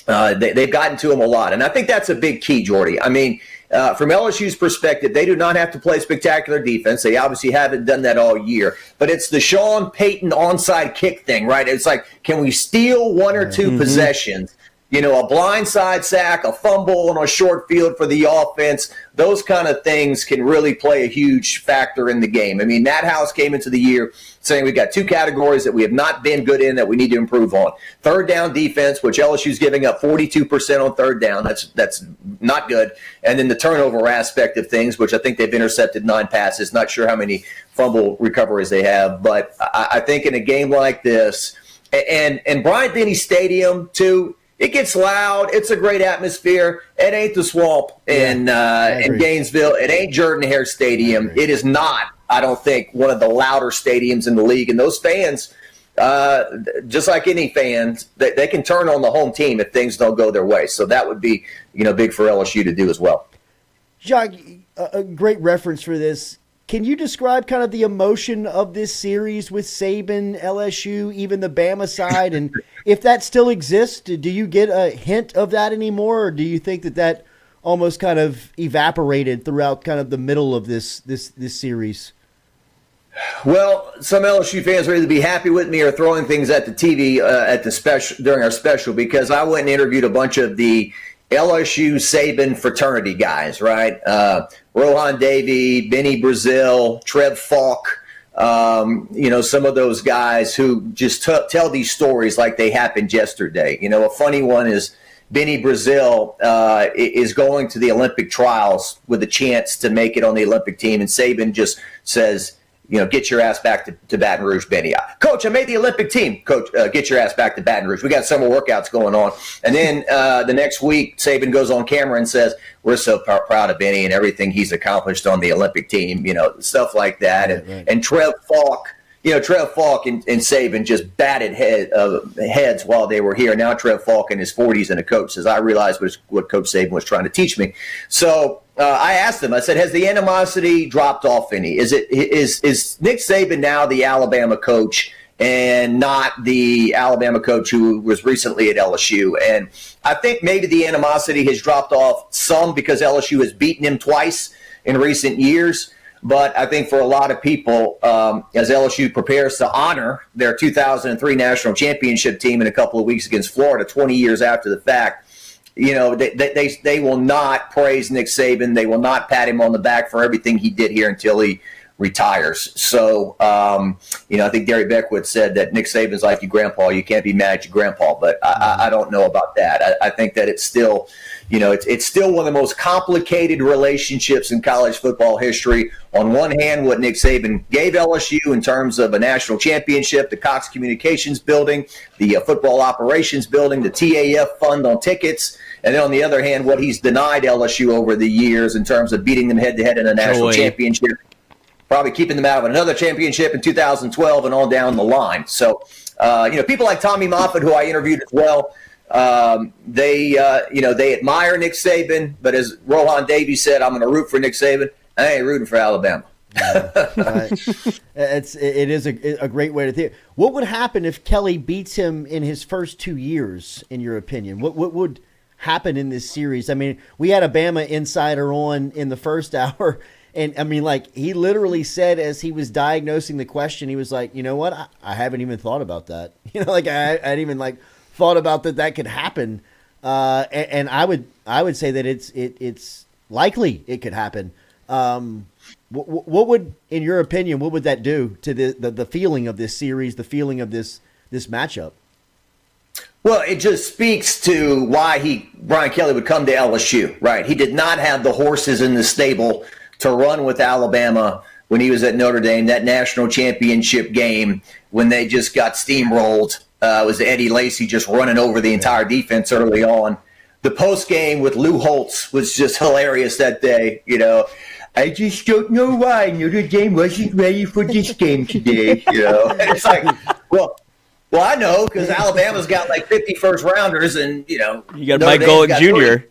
they've gotten to him a lot. And I think that's a big key, Jordy. I mean, from LSU's perspective, they do not have to play spectacular defense. They obviously haven't done that all year. But it's the Sean Payton onside kick thing, right? It's like, can we steal one or two possessions? A blindside sack, a fumble on a short field for the offense, those kind of things can really play a huge factor in the game. I mean, Nat House came into the year saying we've got 2 categories that we have not been good in that we need to improve on. Third down defense, which LSU's giving up 42% on third down. That's not good. And then the turnover aspect of things, which I think they've intercepted 9 passes. Not sure how many fumble recoveries they have. But I think in a game like this, and Bryant-Denny Stadium, too, it gets loud. It's a great atmosphere. It ain't the Swamp in Gainesville. It ain't Jordan-Hare Stadium. It is not, I don't think, one of the louder stadiums in the league. And those fans, just like any fans, they can turn on the home team if things don't go their way. So that would be, big for LSU to do as well.
Jacques, a great reference for this. Can you describe kind of the emotion of this series with Saban, LSU, even the Bama side? And if that still exists, do you get a hint of that anymore? Or do you think that almost kind of evaporated throughout kind of the middle of this series?
Well, some LSU fans will either be happy with me or throwing things at the TV at the special during our special, because I went and interviewed a bunch of the LSU Saban fraternity guys, right? Rohan Davey, Benny Brazil, Trev Falk, some of those guys who just tell these stories like they happened yesterday. A funny one is Benny Brazil is going to the Olympic trials with a chance to make it on the Olympic team, and Saban just says, get your ass back to Baton Rouge, Benny. Coach, I made the Olympic team. Coach, get your ass back to Baton Rouge. We got summer workouts going on. And then the next week, Saban goes on camera and says, we're so proud of Benny and everything he's accomplished on the Olympic team, stuff like that. And Trev Falk, Trev Falk and Saban just batted heads while they were here. Now Trev Falk in his 40s and a coach says, I realized what Coach Saban was trying to teach me. So I asked him, I said, has the animosity dropped off any? Is Nick Saban now the Alabama coach, and not the Alabama coach who was recently at LSU. And I think maybe the animosity has dropped off some because LSU has beaten him twice in recent years. But I think for a lot of people, as LSU prepares to honor their 2003 national championship team in a couple of weeks against Florida, 20 years after the fact, you know, they will not praise Nick Saban. They will not pat him on the back for everything he did here until he retires. So, you know, I think Gary Beckwith said that Nick Saban's like your grandpa. You can't be mad at your grandpa. But I don't know about that. I think that it's still, you know, it's still one of the most complicated relationships in college football history. On one hand, what Nick Saban gave LSU in terms of a national championship, the Cox Communications building, the football operations building, the TAF fund on tickets. And then on the other hand, what he's denied LSU over the years in terms of beating them head-to-head in a national championship, probably keeping them out of another championship in 2012 and on down the line. So, you know, people like Tommy Moffitt, who I interviewed as well, they admire Nick Saban, but as Rohan Davies said, I'm going to root for Nick Saban. I ain't rooting for Alabama.
It is a great way to think. What would happen if Kelly beats him in his first 2 years, in your opinion? What would happen in this series? I mean, we had a Bama insider on in the first hour, and I mean, like, he literally said as he was diagnosing the question, he was like, you know what? I haven't even thought about that. You know, like I hadn't even thought about that could happen. And I would say that it's likely it could happen. What would, in your opinion, what would that do to the feeling of this series, the feeling of this matchup?
Well, it just speaks to why Brian Kelly would come to LSU, right? He did not have the horses in the stable to run with Alabama when he was at Notre Dame, that national championship game when they just got steamrolled. It was Eddie Lacy just running over the entire defense early on. The post game with Lou Holtz was just hilarious that day. You know, I just don't know why Notre Dame wasn't ready for this game today. You know, and it's like, well, I know because Alabama's got like 50 first rounders, and you know,
you got Mike Golick Jr.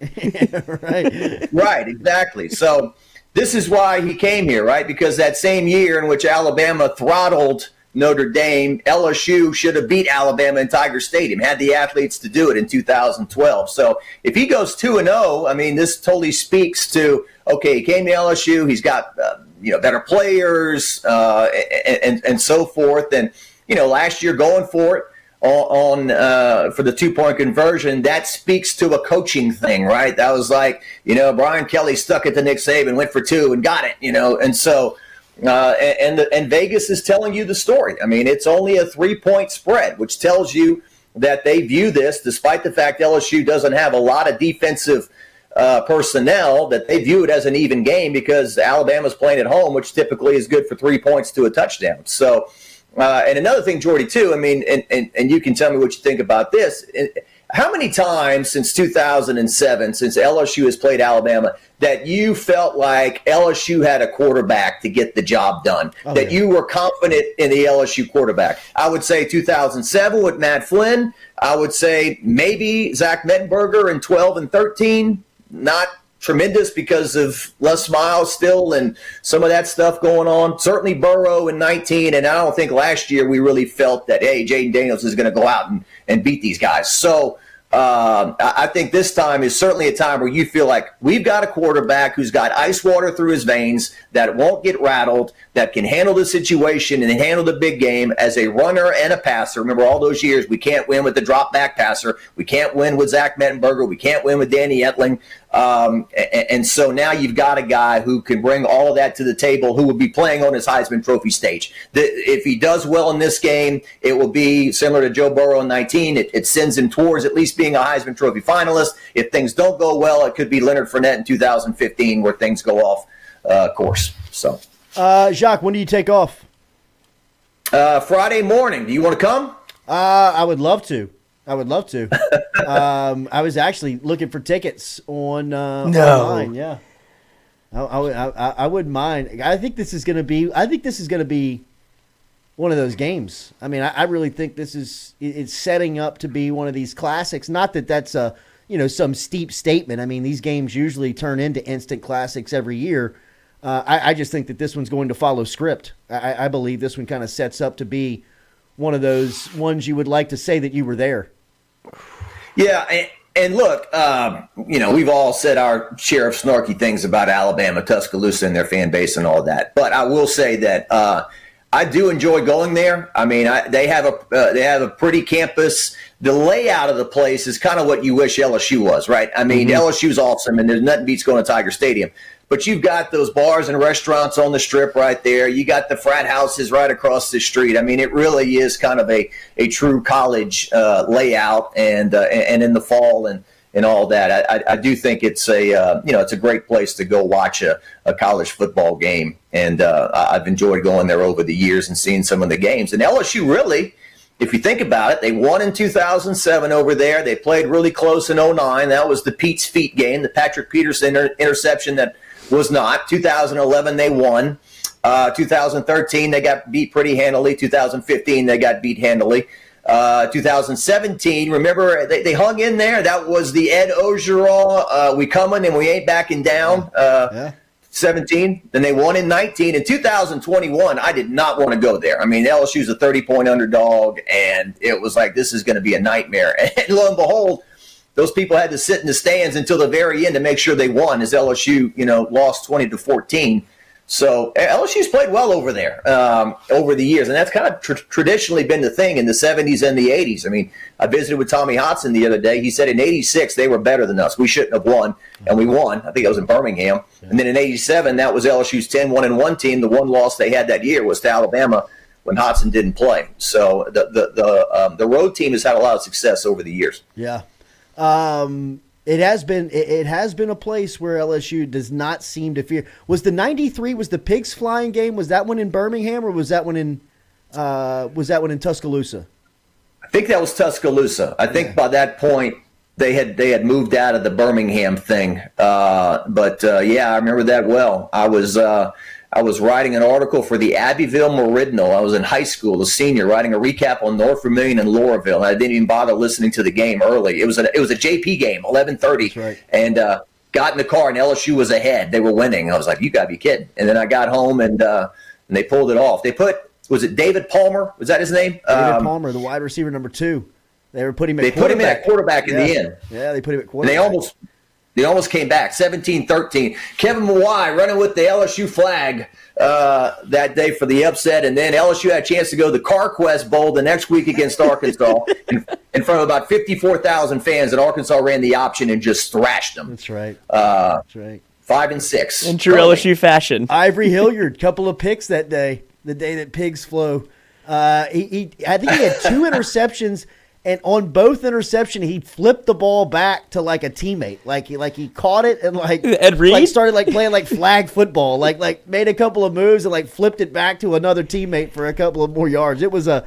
Right, exactly. So this is why he came here, right? Because that same year in which Alabama throttled Notre Dame, LSU should have beat Alabama in Tiger Stadium, had the athletes to do it in 2012. So if he goes 2-0, I mean, this totally speaks to, okay, he came to LSU, he's got better players and so forth. And, you know, last year going for it for the 2-point conversion, that speaks to a coaching thing, right? That was like, you know, Brian Kelly stuck it to Nick Saban, went for 2 and got it, you know, and so and Vegas is telling you the story. I mean, it's only a 3-point spread, which tells you that they view this, despite the fact LSU doesn't have a lot of defensive personnel, that they view it as an even game because Alabama's playing at home, which typically is good for 3 points to a touchdown. So, and another thing, Jordy, too, I mean, and you can tell me what you think about this. How many times since 2007, since LSU has played Alabama, that you felt like LSU had a quarterback to get the job done, that you were confident in the LSU quarterback? I would say 2007 with Matt Flynn. I would say maybe Zach Mettenberger in 12 and 13. Not tremendous because of Les Miles still and some of that stuff going on. Certainly Burrow in 19, and I don't think last year we really felt that, hey, Jaden Daniels is going to go out and beat these guys. So I think this time is certainly a time where you feel like we've got a quarterback who's got ice water through his veins, that won't get rattled, that can handle the situation and handle the big game as a runner and a passer. Remember all those years, we can't win with the drop back passer. We can't win with Zach Mettenberger. We can't win with Danny Etling. And so now you've got a guy who can bring all of that to the table, who will be playing on his Heisman Trophy stage. If he does well in this game, it will be similar to Joe Burrow in 19. It sends him towards at least being a Heisman Trophy finalist. If things don't go well, it could be Leonard Fournette in 2015 where things go off course. So,
Jacques, when do you take off?
Friday morning. Do you want to come?
I would love to. I was actually looking for tickets online. Yeah, I wouldn't mind. I think this is going to be one of those games. I mean, I really think it's setting up to be one of these classics. Not that that's some steep statement. I mean, these games usually turn into instant classics every year. I just think that this one's going to follow script. I believe this one kind of sets up to be one of those ones you would like to say that you were there.
Yeah, and look, we've all said our share of snarky things about Alabama, Tuscaloosa, and their fan base and all that. But I will say that I do enjoy going there. I mean, they have a pretty campus. The layout of the place is kind of what you wish LSU was, right? I mean, LSU's awesome, and there's nothing beats going to Tiger Stadium. But you've got those bars and restaurants on the strip right there. You got the frat houses right across the street. I mean, it really is kind of a true college layout, and in the fall and all that. I do think it's it's a great place to go watch a college football game, and I've enjoyed going there over the years and seeing some of the games. And LSU really, if you think about it, they won in 2007 over there. They played really close in 2009. That was the Pete's Feet game, the Patrick Peterson interception that was not. 2011, they won. 2013, they got beat pretty handily. 2015, they got beat handily. 2017, remember, they hung in there. That was the Ed Ogeron, we coming and we ain't backing down. 17. Then they won in 19. In 2021, I did not want to go there. I mean, LSU's a 30-point underdog, and it was like, this is going to be a nightmare. And lo and behold, those people had to sit in the stands until the very end to make sure they won, as LSU, lost 20-14. So LSU's played well over there over the years, and that's kind of traditionally been the thing in the 70s and the 80s. I mean, I visited with Tommy Hodson the other day. He said in 86 they were better than us. We shouldn't have won, and we won. I think that was in Birmingham. Yeah. And then in 87, that was LSU's 10-1-1 team. The one loss they had that year was to Alabama when Hodson didn't play. So the road team has had a lot of success over the years.
Yeah. It has been a place where LSU does not seem to fear. Was the 93, was the Pigs flying game, was that one in Birmingham, or was that one in Tuscaloosa?
I think that was Tuscaloosa. I think by that point they had moved out of the Birmingham thing. But I remember that well. I was writing an article for the Abbeville Meridional. I was in high school, a senior, writing a recap on North Vermilion and Lauraville. I didn't even bother listening to the game early. It was a JP game, 11:30, right. And got in the car and LSU was ahead. They were winning. I was like, you got to be kidding. And then I got home and they pulled it off. They was it David Palmer? Was that his name?
David Palmer, the wide receiver number 2. They were putting him at
quarterback. They put him at quarterback in the end.
Yeah, they put him at quarterback.
And they almost came back, 17-13. Kevin Mawai running with the LSU flag that day for the upset, and then LSU had a chance to go to the CarQuest Bowl the next week against Arkansas in front of about 54,000 fans, and Arkansas ran the option and just thrashed them.
That's right. That's right.
5-6.
In true LSU fashion.
Ivory Hilliard, couple of picks that day, the day that pigs flew. I think he had 2 interceptions. And on both interception, he flipped the ball back to like a teammate, like he caught it and
Ed Reed?
started playing flag football, made a couple of moves and flipped it back to another teammate for a couple of more yards. It was an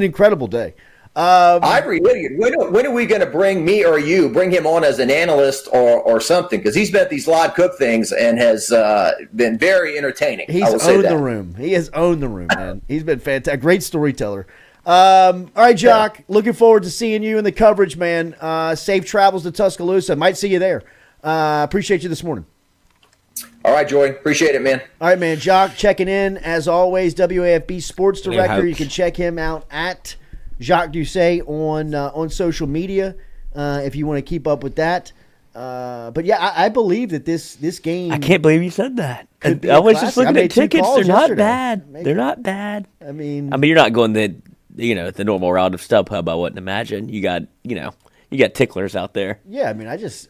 incredible day.
Ivory Hilliard, when are we going to bring him on as an analyst or something? Because he's been at these Lod Cook things and has been very entertaining.
He's owned the room. He has owned the room, man. He's been fantastic. Great storyteller. All right, Jacques, looking forward to seeing you in the coverage, man. Safe travels to Tuscaloosa. Might see you there. Appreciate you this morning.
All right, Joy. Appreciate it, man.
All right, man. Jacques checking in, as always, WAFB Sports Director. You can check him out at Jacques Doucet on social media if you want to keep up with that. But, yeah, I believe that this game –
I can't believe you said that. I was just looking at tickets. They're not bad. They're not bad.
I mean,
you're not going the normal route of StubHub, I wouldn't imagine. You got ticklers out there.
Yeah, I mean, I just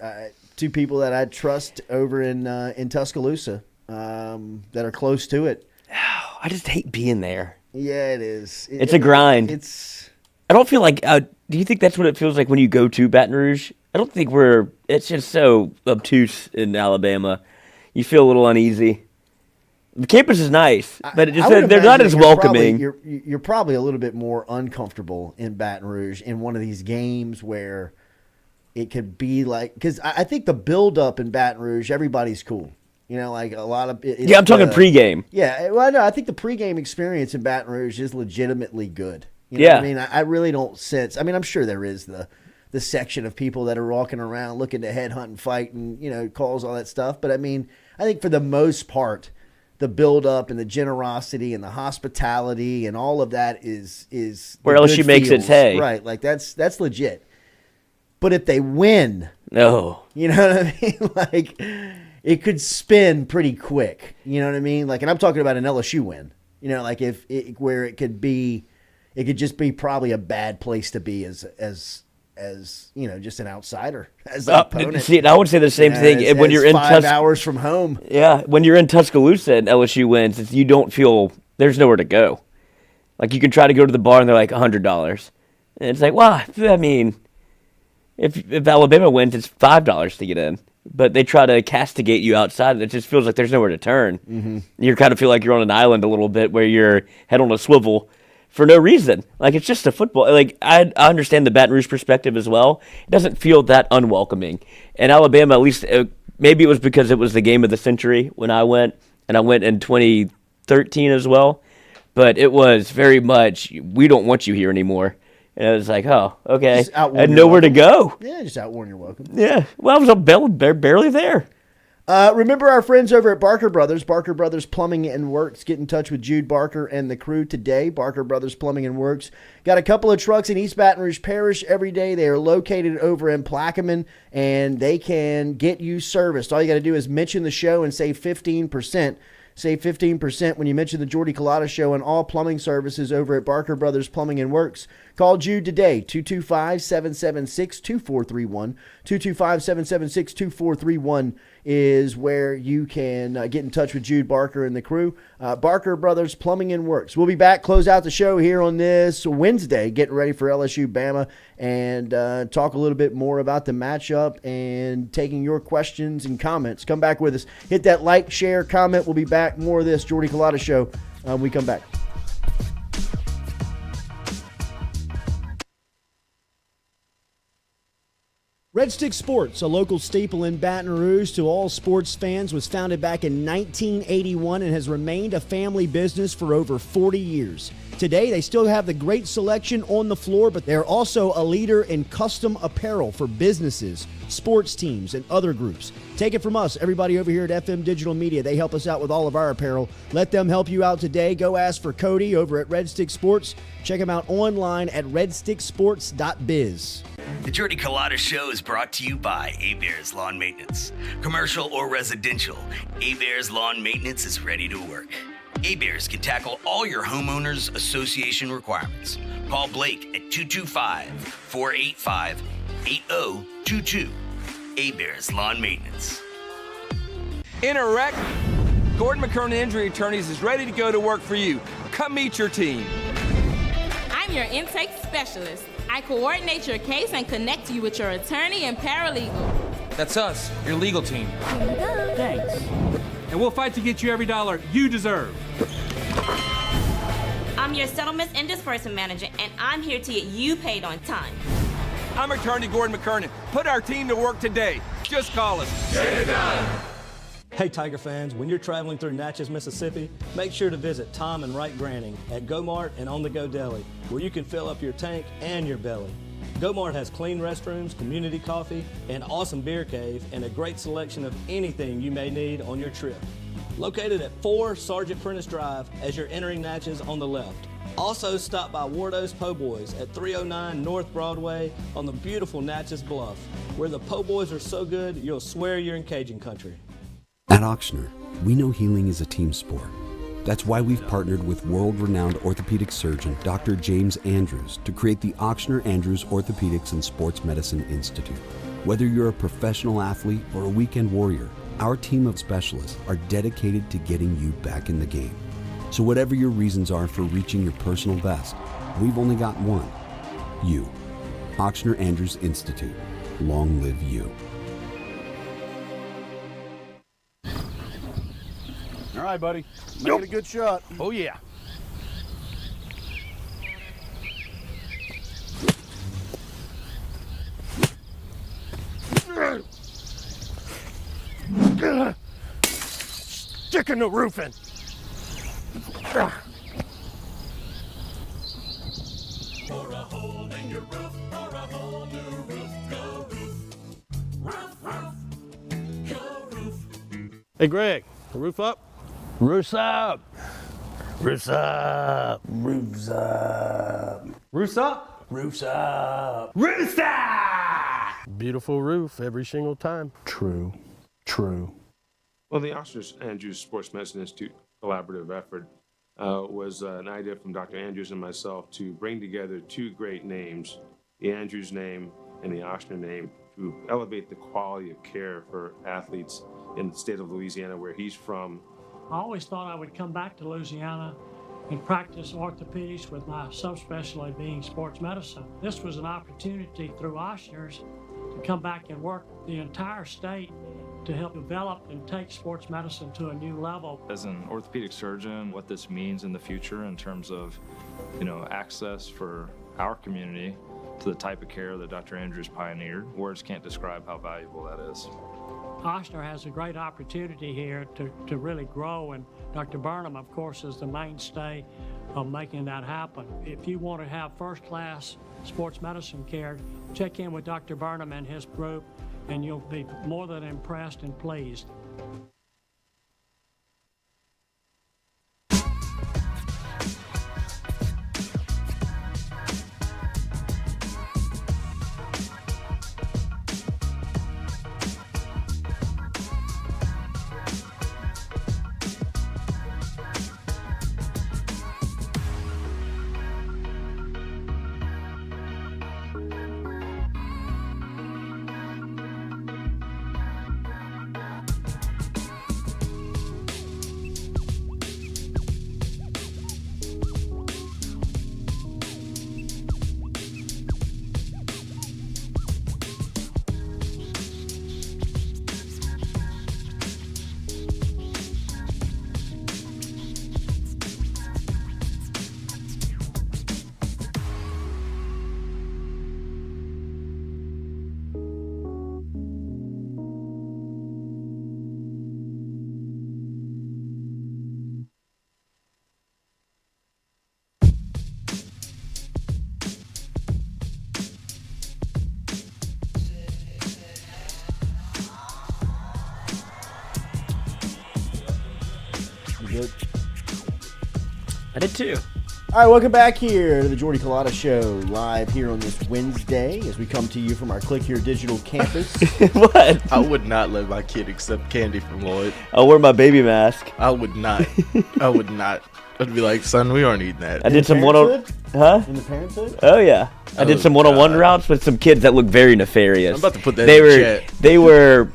two people that I trust over in Tuscaloosa that are close to it.
I just hate being there.
Yeah, it is.
It's a grind. I don't feel like. Do you think that's what it feels like when you go to Baton Rouge? I don't think it's just so obtuse in Alabama. You feel a little uneasy. The campus is nice, but they're not as welcoming.
You're probably a little bit more uncomfortable in Baton Rouge in one of these games where it could be because I think the build-up in Baton Rouge, everybody's cool. A lot of it.
Yeah, I'm talking pregame.
Yeah, well, no, I think the pregame experience in Baton Rouge is legitimately good.
Yeah,
I mean, I really don't sense. I mean, I'm sure there is the section of people that are walking around looking to headhunt and fight and calls, all that stuff. But I mean, I think for the most part, the build-up and the generosity and the hospitality and all of that is
where LSU makes its hay.
Right, like that's legit. But if they win,
no,
you know what I mean? Like, it could spin pretty quick. You know what I mean? Like, and I'm talking about an LSU win. You know, like where it could just be probably a bad place to be as you know, just an outsider, as an opponent.
See, I would say the same thing when you're in
5 hours from home.
Yeah, when you're in Tuscaloosa and LSU wins, you don't feel there's nowhere to go. Like, you can try to go to the bar and they're like $100, and it's like, wow. I mean, if Alabama wins, it's $5 to get in. But they try to castigate you outside, and it just feels like there's nowhere to turn.
Mm-hmm.
You kind of feel like you're on an island a little bit, where your head on a swivel for no reason. Like, it's just a football. Like, I understand the Baton Rouge perspective as well. It doesn't feel that unwelcoming. And Alabama, at least, maybe it was because it was the game of the century when I went, and I went in 2013 as well. But it was very much, we don't want you here anymore. And it was like, oh, okay. I had nowhere to go.
Yeah, just outworn your welcome.
Yeah. Well, I was barely there.
Remember our friends over at Barker Brothers Plumbing and Works. Get in touch with Jude Barker and the crew today. Barker Brothers Plumbing and Works. Got a couple of trucks in East Baton Rouge Parish every day. They are located over in Plaquemine, and they can get you serviced. All you got to do is mention the show and save 15%. Save 15% when you mention the Jordy Culotta Show and all plumbing services over at Barker Brothers Plumbing and Works. Call Jude today, 225-776-2431. 225-776-2431 is where you can get in touch with Jude Barker and the crew. Barker Brothers Plumbing and Works. We'll be back, close out the show here on this Wednesday, getting ready for LSU-Bama, and talk a little bit more about the matchup and taking your questions and comments. Come back with us. Hit that like, share, comment. We'll be back. More of this Jordy Culotta Show when we come back. Red Stick Sports, a local staple in Baton Rouge to all sports fans, was founded back in 1981 and has remained a family business for over 40 years. Today, they still have the great selection on the floor, but they're also a leader in custom apparel for businesses, sports teams, and other groups. Take it from us, everybody over here at FM Digital Media. They help us out with all of our apparel. Let them help you out today. Go ask for Cody over at Red Stick Sports. Check him out online at redsticksports.biz.
The Jordy Culotta Show is brought to you by A-Bears Lawn Maintenance. Commercial or residential, A-Bears Lawn Maintenance is ready to work. A-Bears can tackle all your homeowners association requirements. Call Blake at 225-485-8022. A-Bears Lawn Maintenance.
In a wreck, Gordon McKernan Injury Attorneys is ready to go to work for you. Come meet your team.
I'm your intake specialist. I coordinate your case and connect you with your attorney and paralegal.
That's us, your legal team.
Thanks.
And we'll fight to get you every dollar you deserve.
I'm your settlements and disbursement manager, and I'm here to get you paid on time.
I'm attorney Gordon McKernan. Put our team to work today. Just call us. Get it done.
Hey Tiger fans, when you're traveling through Natchez, Mississippi, make sure to visit Tom and Wright Granning at Go-Mart and On The Go Deli, where you can fill up your tank and your belly. Go-Mart has clean restrooms, community coffee, an awesome beer cave, and a great selection of anything you may need on your trip. Located at 4 Sergeant Prentice Drive as you're entering Natchez on the left. Also stop by Wardo's Po' Boys at 309 North Broadway on the beautiful Natchez Bluff, where the Po' Boys are so good you'll swear you're in Cajun country.
At Auctioner, we know healing is a team sport. That's why we've partnered with world-renowned orthopedic surgeon Dr. James Andrews to create the Auctioner Andrews Orthopedics and Sports Medicine Institute. Whether you're a professional athlete or a weekend warrior, our team of specialists are dedicated to getting you back in the game. So whatever your reasons are for reaching your personal best, we've only got one. You. Auctioner Andrews Institute. Long live you.
All right, buddy. Make it a good shot. Oh, yeah. Sticking the roof in.
For a hole in your roof, for a whole new roof, go roof. Roof, roof, go roof.
Hey, Greg, the roof up?
Roofs up! Roofs up! Roofs up!
Roofs up!
Roofs up!
Roofs up! Beautiful roof every single time.
True. True.
Well, the Andrews Sports Medicine Institute collaborative effort was an idea from Dr. Andrews and myself to bring together two great names, the Andrews name and the Ochsner name, to elevate the quality of care for athletes in the state of Louisiana, where he's from.
I always thought I would come back to Louisiana and practice orthopedics with my subspecialty being sports medicine. This was an opportunity through Ochsner's to come back and work the entire state to help develop and take sports medicine to a new level.
As an orthopedic surgeon, what this means in the future in terms of, access for our community to the type of care that Dr. Andrews pioneered, words can't describe how valuable that is.
Ochsner has a great opportunity here to really grow, and Dr. Burnham, of course, is the mainstay of making that happen. If you want to have first-class sports medicine care, check in with Dr. Burnham and his group, and you'll be more than impressed and pleased.
Good.
I did too.
All right, welcome back here to the Jordy Culotta Show, live here on this Wednesday as we come to you from our Click Here Digital campus.
What?
I would not let my kid accept candy from Lloyd.
I'll wear my baby mask.
I would not. I would not. I'd be like, son, we aren't eating that.
I did some one-on... Huh?
In the parenthood?
Oh, yeah. I did some one-on-one routes with some kids that look very nefarious.
I'm about to put that in the chat.
They were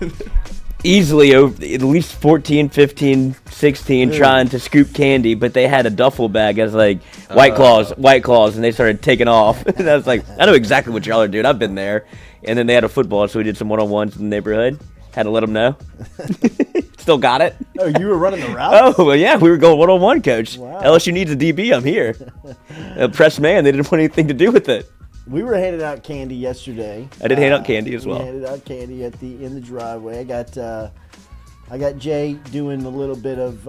easily over, at least 14, 15, 16 trying to scoop candy, but they had a duffel bag as like White Claws, and they started taking off. And I was like, I know exactly what y'all are doing. I've been there. And then they had a football, so we did some one-on-ones in the neighborhood. Had to let them know. Still got it.
Oh, you were running the route?
Oh, well, yeah, we were going one-on-one, coach.
Wow.
LSU needs a DB, I'm here. Press man, they didn't want anything to do with it.
We were handing out candy yesterday.
I did hand out candy as well.
We handed out candy in the driveway. I got Jay doing a little bit of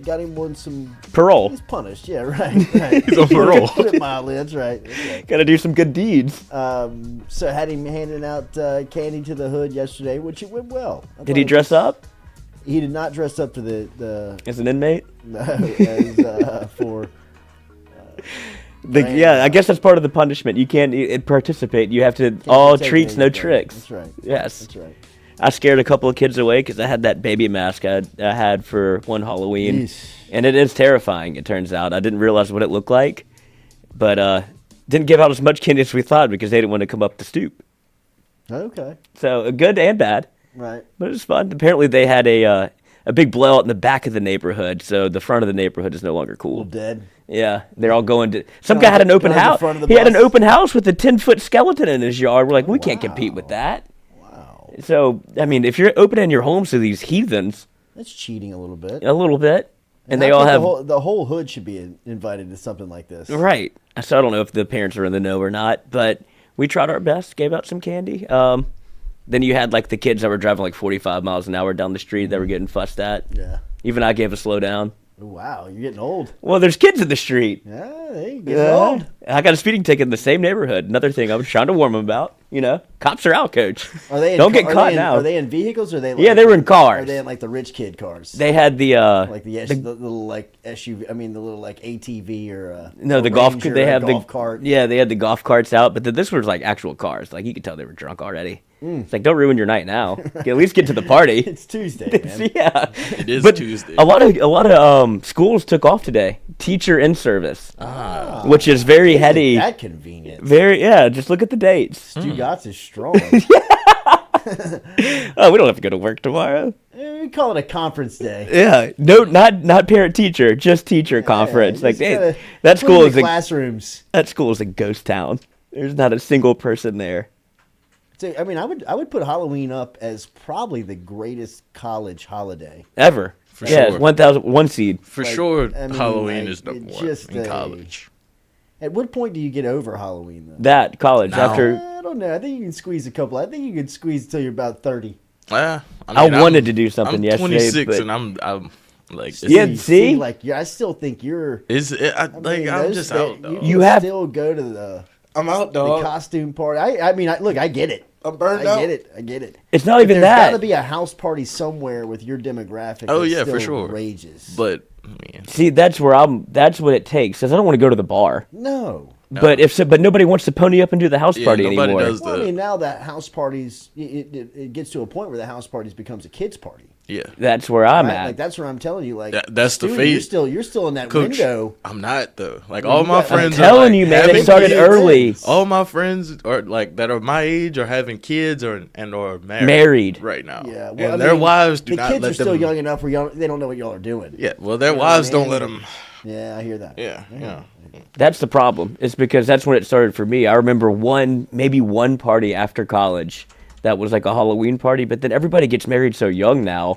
got him on some
parole.
He's punished, yeah, right.
He's on parole.
Put it mildly, that's right.
Got to do some good deeds.
So had him handing out candy to the hood yesterday, which it went well.
Did he dress up?
He did not dress up to the
as an inmate.
No, as for.
Yeah, I guess that's part of the punishment. You can't participate. You have to all treats, no tricks.
That's right.
Yes.
That's right.
I scared a couple of kids away because I had that baby mask I had for one Halloween.
Yeesh.
And it is terrifying, it turns out. I didn't realize what it looked like, but didn't give out as much candy as we thought because they didn't want to come up the stoop.
Okay.
So good and bad.
Right.
But it was fun. Apparently they had a big blowout in the back of the neighborhood, so the front of the neighborhood is no longer cool.
All dead.
Yeah, they're all going to. Some guy had an open house. He had an open house with a 10-foot skeleton in his yard. We're like, we can't compete with that.
Wow.
So I mean, if you're opening your homes to these heathens,
that's cheating a little bit.
A little bit, and they
I
all
think
have
the whole hood should be invited to something like this.
Right. So I don't know if the parents are in the know or not, but we tried our best. Gave out some candy. Then you had like the kids that were driving like 45 miles an hour down the street that were getting fussed at.
Yeah.
Even I gave a slow down.
Wow, you're getting old.
Well, there's kids in the street.
Yeah, hey, getting old.
I got a speeding ticket in the same neighborhood. Another thing I was trying to warn them about. You know, cops are out, coach.
Are they?
Don't get caught now.
Are they in vehicles? Or are they?
Yeah, they were in cars.
Are they in like the rich kid cars?
They had the
like the little like SUV. I mean, the little like ATV or
no, the
Ranger,
golf. They had
golf
the
cart.
Yeah, they had the golf carts out, but this was like actual cars. Like you could tell they were drunk already.
Mm.
It's like, don't ruin your night now. At least get to the party.
It's Tuesday, man.
Yeah,
it is
but
Tuesday.
A lot of schools took off today. Teacher in service, which is very heady.
That convenient.
Very just look at the dates.
Stu Gotts is strong.
Oh, we don't have to go to work tomorrow.
We call it a conference day.
Yeah, no, not parent teacher, just teacher conference. Like that school is
classrooms.
That school is a ghost town. There's not a single person there.
So, I mean, I would put Halloween up as probably the greatest college holiday
ever.
For sure.
1,001 seed.
For sure, I mean, Halloween is number one in college.
At what point do you get over Halloween, though?
That college after.
I don't know. I think you can squeeze a couple. I think you can squeeze until you're about 30.
I
wanted to do something yesterday.
26
but...
and I'm like,
see,
like I still think you're.
I'm just out though.
You have still go to the.
I'm out, dog.
The costume party. I mean, look, I get it.
I'm burned out.
I get it.
It's not even
there's
that.
There's got to be a house party somewhere with your demographic.
Oh
that's
yeah,
still
for sure.
Rages.
But man.
See, that's what it takes. Because I don't want to go to the bar.
No.
But but nobody wants to pony up and do the house party
nobody
anymore.
Does
well, I mean, now that house parties, it gets to a point where the house parties becomes a kids party.
Yeah,
that's where I'm at.
Like that's where I'm telling you. Like
that's the phase.
You're still in that
Coach,
window.
I'm not though. Like all my friends.
I'm telling
are,
you, man. It started early.
All my friends are like that are my age are having kids or married
Yeah,
right now.
well,
and their wives do
the
not
kids
let
are still
them.
young enough where they don't know what y'all are doing.
Yeah, well, their wives don't let them.
Yeah, I hear that.
Yeah.
That's the problem. It's because that's when it started for me. I remember maybe one party after college that was like a Halloween party, but then everybody gets married so young now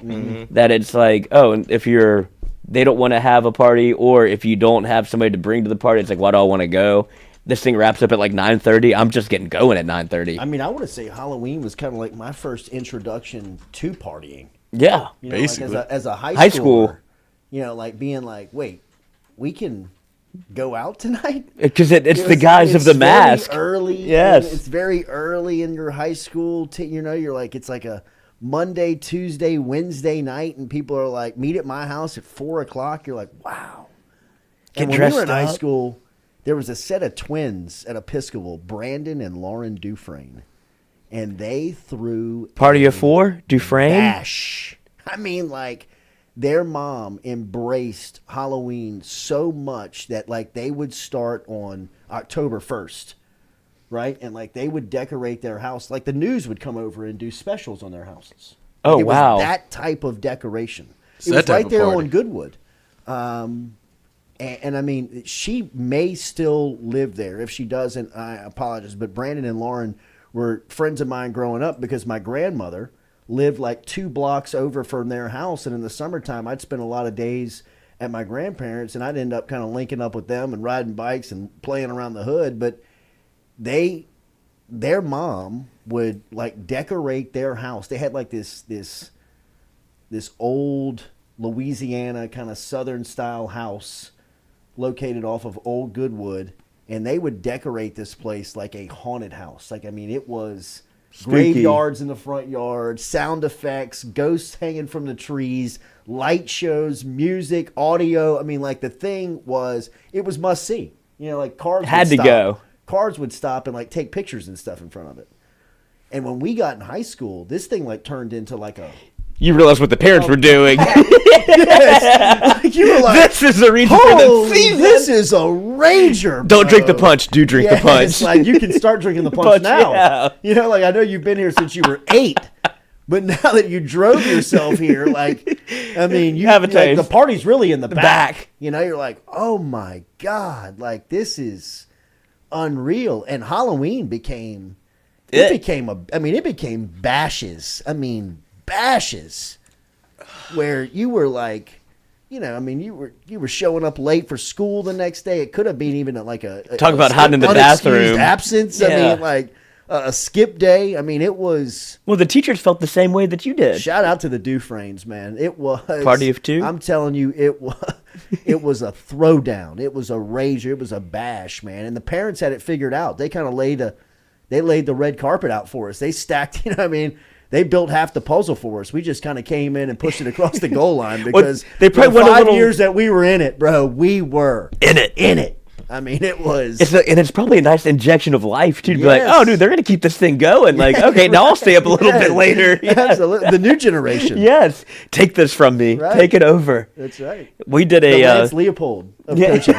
that it's like, oh, and if they don't want to have a party, or if you don't have somebody to bring to the party, it's like, why do I want to go? This thing wraps up at like 9:30. I'm just getting going at 9:30.
I mean, I want to say Halloween was kind of like my first introduction to partying.
Yeah,
you know,
basically.
Like as a high school. You know, like being like, wait, we can go out tonight?
Because it's the guys of the mask.
Early,
yes.
It's very early in your high school. You're like, it's like a Monday, Tuesday, Wednesday night, and people are like, meet at my house at 4:00. You're like, wow. And when we were in high school, there was a set of twins at Episcopal, Brandon and Lauren Dufresne, and they threw
Party of Four, Dufresne.
Bash. I mean, like. Their mom embraced Halloween so much that like they would start on October 1st, right? And like they would decorate their house. Like the news would come over and do specials on their houses.
Oh,
it
wow.
was that type of decoration.
It's
it was
that type
right
of
there
party.
on Goodwood. And I mean, she may still live there. If she doesn't, I apologize. But Brandon and Lauren were friends of mine growing up because my grandmother lived like 2 blocks over from their house. And in the summertime, I'd spend a lot of days at my grandparents, and I'd end up kind of linking up with them and riding bikes and playing around the hood. But their mom would like decorate their house. They had like this old Louisiana kind of Southern style house located off of Old Goodwood. And they would decorate this place like a haunted house. Like, I mean, it was graveyards in the front yard, sound effects, ghosts hanging from the trees, light shows, music, audio. I mean, like the thing was, it was must see. You know, like cars
had to go.
Cars would stop and like take pictures and stuff in front of it. And when we got in high school, this thing like turned into like a.
You realized what the parents were doing.
Yes. Like, you were like,
this is a reason for the season.
This is a rager.
Don't drink the punch. Do drink the punch.
It's like you can start drinking the punch now.
Yeah.
You know, like I know you've been here since you were 8, but now that you drove yourself here, like, I mean, you
have a taste.
Like, the party's really in the back. You know, you're like, oh my God, like this is unreal. And Halloween became it became bashes. I mean, bashes where you were like, you know, I mean, you were showing up late for school the next day. It could have been even like a
talk about hiding in the bathroom,
absence.
Yeah.
I mean, like a skip day. I mean, it was.
Well, the teachers felt the same way that you did.
Shout out to the Dufresnes, man. It was
Party of Two.
I'm telling you, it was a throwdown. It was a rager. It was a bash, man. And the parents had it figured out. They kind of laid They laid the red carpet out for us. They stacked, they built half the puzzle for us. We just kind of came in and pushed it across the goal line because
they probably
for the
went
5 years that we were in it, bro, we were in it. I mean, it was.
It's probably a nice injection of life, too, to be like, oh, dude, they're going to keep this thing going. Like, okay, now I'll stay up a little bit later. Yes.
Absolutely. The new generation.
Yes. Take this from me.
Right.
Take it over.
That's right.
We did
the Lance Leopold of coaching.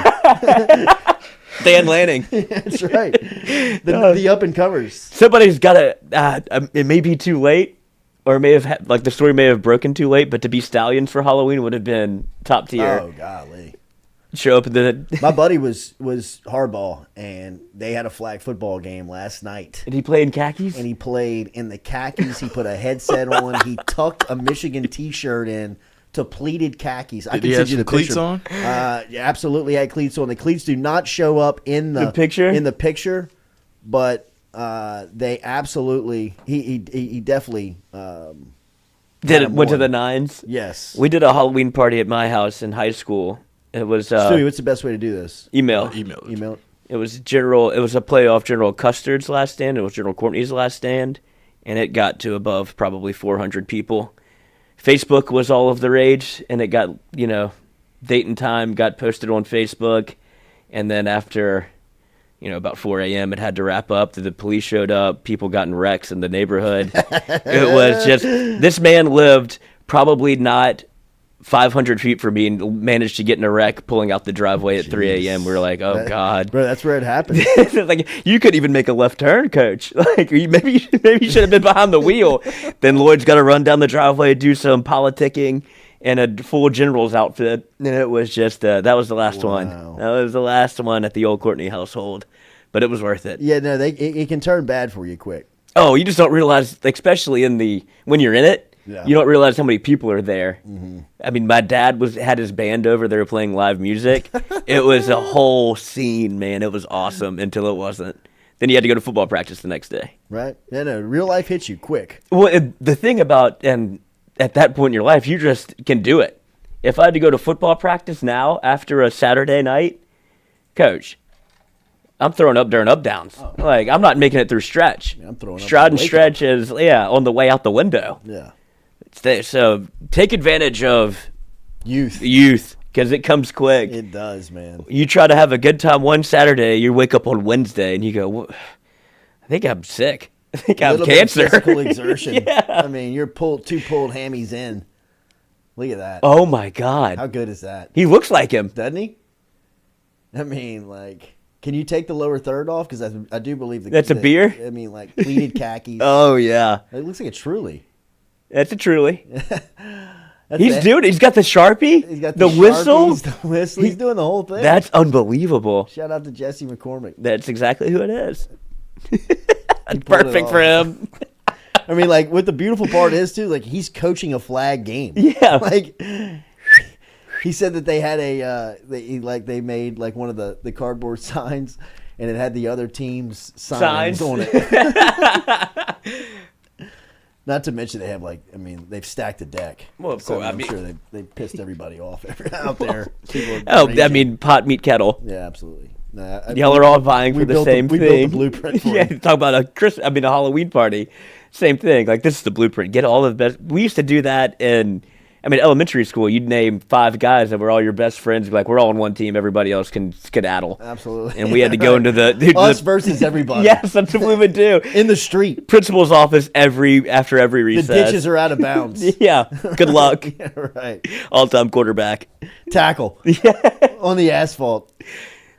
Dan Lanning.
That's right. The up-and-comers.
Somebody's got to, it may be too late, or it may have, the story may have broken too late, but to be Stallions for Halloween would have been top tier.
Oh, golly.
Show up in the...
My buddy was hardball, and they had a flag football game last night.
And he played in khakis?
And he played in the khakis. He put a headset on. He tucked a Michigan T-shirt in to pleated khakis.
Did he have some cleats on?
Yeah, absolutely had cleats on. The cleats do not show up in the
picture?
In the picture, but they absolutely... He definitely...
went to the nines?
Yes.
We did a Halloween party at my house in high school. It was
Stewie, what's the best way to do this?
Email.
Email it.
It was a playoff General Custard's last stand. It was General Courtney's last stand, and it got to above probably 400 people. Facebook was all of the rage, and it got, date and time got posted on Facebook, and then after, about 4 a.m. it had to wrap up. The police showed up. People got in wrecks in the neighborhood. It was just, this man lived probably not 500 feet from me and managed to get in a wreck pulling out the driveway at 3 a.m. We were like, oh, God.
Bro, that's where it happened.
Like, you couldn't even make a left turn, coach. Like, maybe you should have been behind the wheel. Then Lloyd's got to run down the driveway, do some politicking in a full general's outfit. And it was just, that was the last one. That was the last one at the old Courtney household. But it was worth it.
Yeah, no, it can turn bad for you quick.
Oh, you just don't realize, especially when you're in it, you don't realize how many people are there.
Mm-hmm.
I mean, my dad had his band over. They were playing live music. It was a whole scene, man. It was awesome until it wasn't. Then you had to go to football practice the next day.
Right. Yeah, no, real life hits you quick.
Well, the thing about, and at that point in your life, you just can do it. If I had to go to football practice now after a Saturday night, coach, I'm throwing up during up downs. Oh. Like, I'm not making it through stretch.
I'm throwing up.
Stride and stretch is, on the way out the window.
Yeah.
So take advantage of
youth,
because it comes quick.
It does, man.
You try to have a good time one Saturday, you wake up on Wednesday and you go, well, I think I'm sick. I think I have cancer.
Bit of physical exertion.
Yeah.
I mean, you're two pulled hammies in. Look at that.
Oh my God.
How good is that?
He looks like him,
doesn't he? I mean, like, can you take the lower third off? Because I do believe
that's a beer.
I mean, like pleated khakis.
Oh yeah.
It looks like a Truly.
That's a Truly. He's doing it. He's got the Sharpie.
He's got
the whistle.
The whistle. He's doing the whole thing.
That's unbelievable.
Shout out to Jesse McCormick.
That's exactly who it is. That's perfect for him.
I mean, like, what the beautiful part is too, like, he's coaching a flag game.
Yeah.
Like, he said that they had they made like one of the cardboard signs, and it had the other team's signs on it. Not to mention they have they've stacked the deck.
Well, of course,
I'm sure they pissed everybody off out there.
Pot meet kettle.
Yeah, absolutely.
Y'all are all vying for the same thing.
We built the blueprint for it.
Talk about a Halloween party. Same thing. Like, this is the blueprint. Get all of the best. We used to do that in elementary school. You'd name 5 guys that were all your best friends. Like, we're all on one team. Everybody else can skedaddle.
Absolutely.
And we had to go into
us versus everybody.
Yes, that's what we would do.
In the street.
Principal's office after every recess.
The ditches are out of bounds.
Yeah. Good luck.
Yeah, right.
All-time quarterback.
Tackle.
Yeah.
On the asphalt.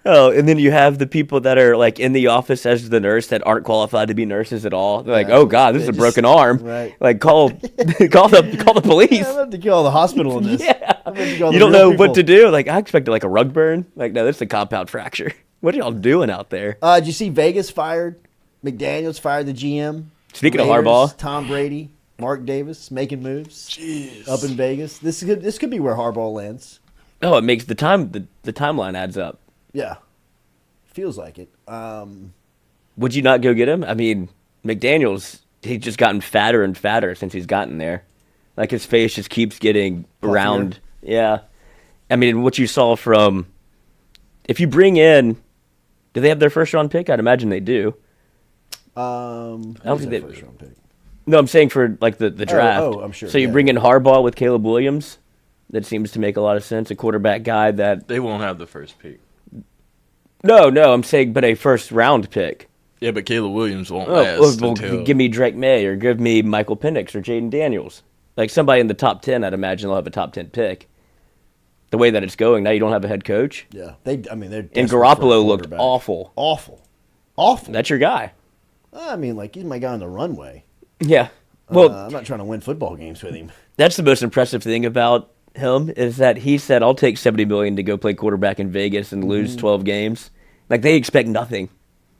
Oh, and then you have the people that are like in the office as the nurse that aren't qualified to be nurses at all. They're like, "Oh God, this is a broken arm."
Right.
Like, call the police.
Yeah, I'm about to call the hospital on this.
Yeah. You don't know what to do. Like, I expected like a rug burn. Like, no, that's a compound fracture. What are y'all doing out there?
Did you see Vegas fired? McDaniels fired the GM.
Speaking of Harbaugh,
Tom Brady, Mark Davis making moves.
Jeez.
Up in Vegas. This could be where Harbaugh lands.
Oh, it makes the timeline adds up.
Yeah, feels like it.
Would you not go get him? I mean, McDaniels, he's just gotten fatter and fatter since he's gotten there. Like, his face just keeps getting round. Yeah. I mean, what you saw from, if you bring in, do they have their first round pick? I'd imagine they do. I don't think they
first round pick.
No, I'm saying for like the draft.
Oh, I'm sure.
So you bring in Harbaugh with Caleb Williams. That seems to make a lot of sense. A quarterback guy that
they won't have the first pick.
No, I'm saying, but a first round pick.
Yeah, but Caleb Williams won't last until.
Give me Drake May or give me Michael Penix or Jaden Daniels. Like somebody in the top 10, I'd imagine they'll have a top 10 pick. The way that it's going now, you don't have a head coach.
Yeah, they're.
And Garoppolo looked awful.
Awful.
That's your guy.
I mean, like he's my guy on the runway.
Yeah. Well,
I'm not trying to win football games with him.
That's the most impressive thing about him is that he said, "I'll take $70 million to go play quarterback in Vegas and lose 12 games." Like they expect nothing.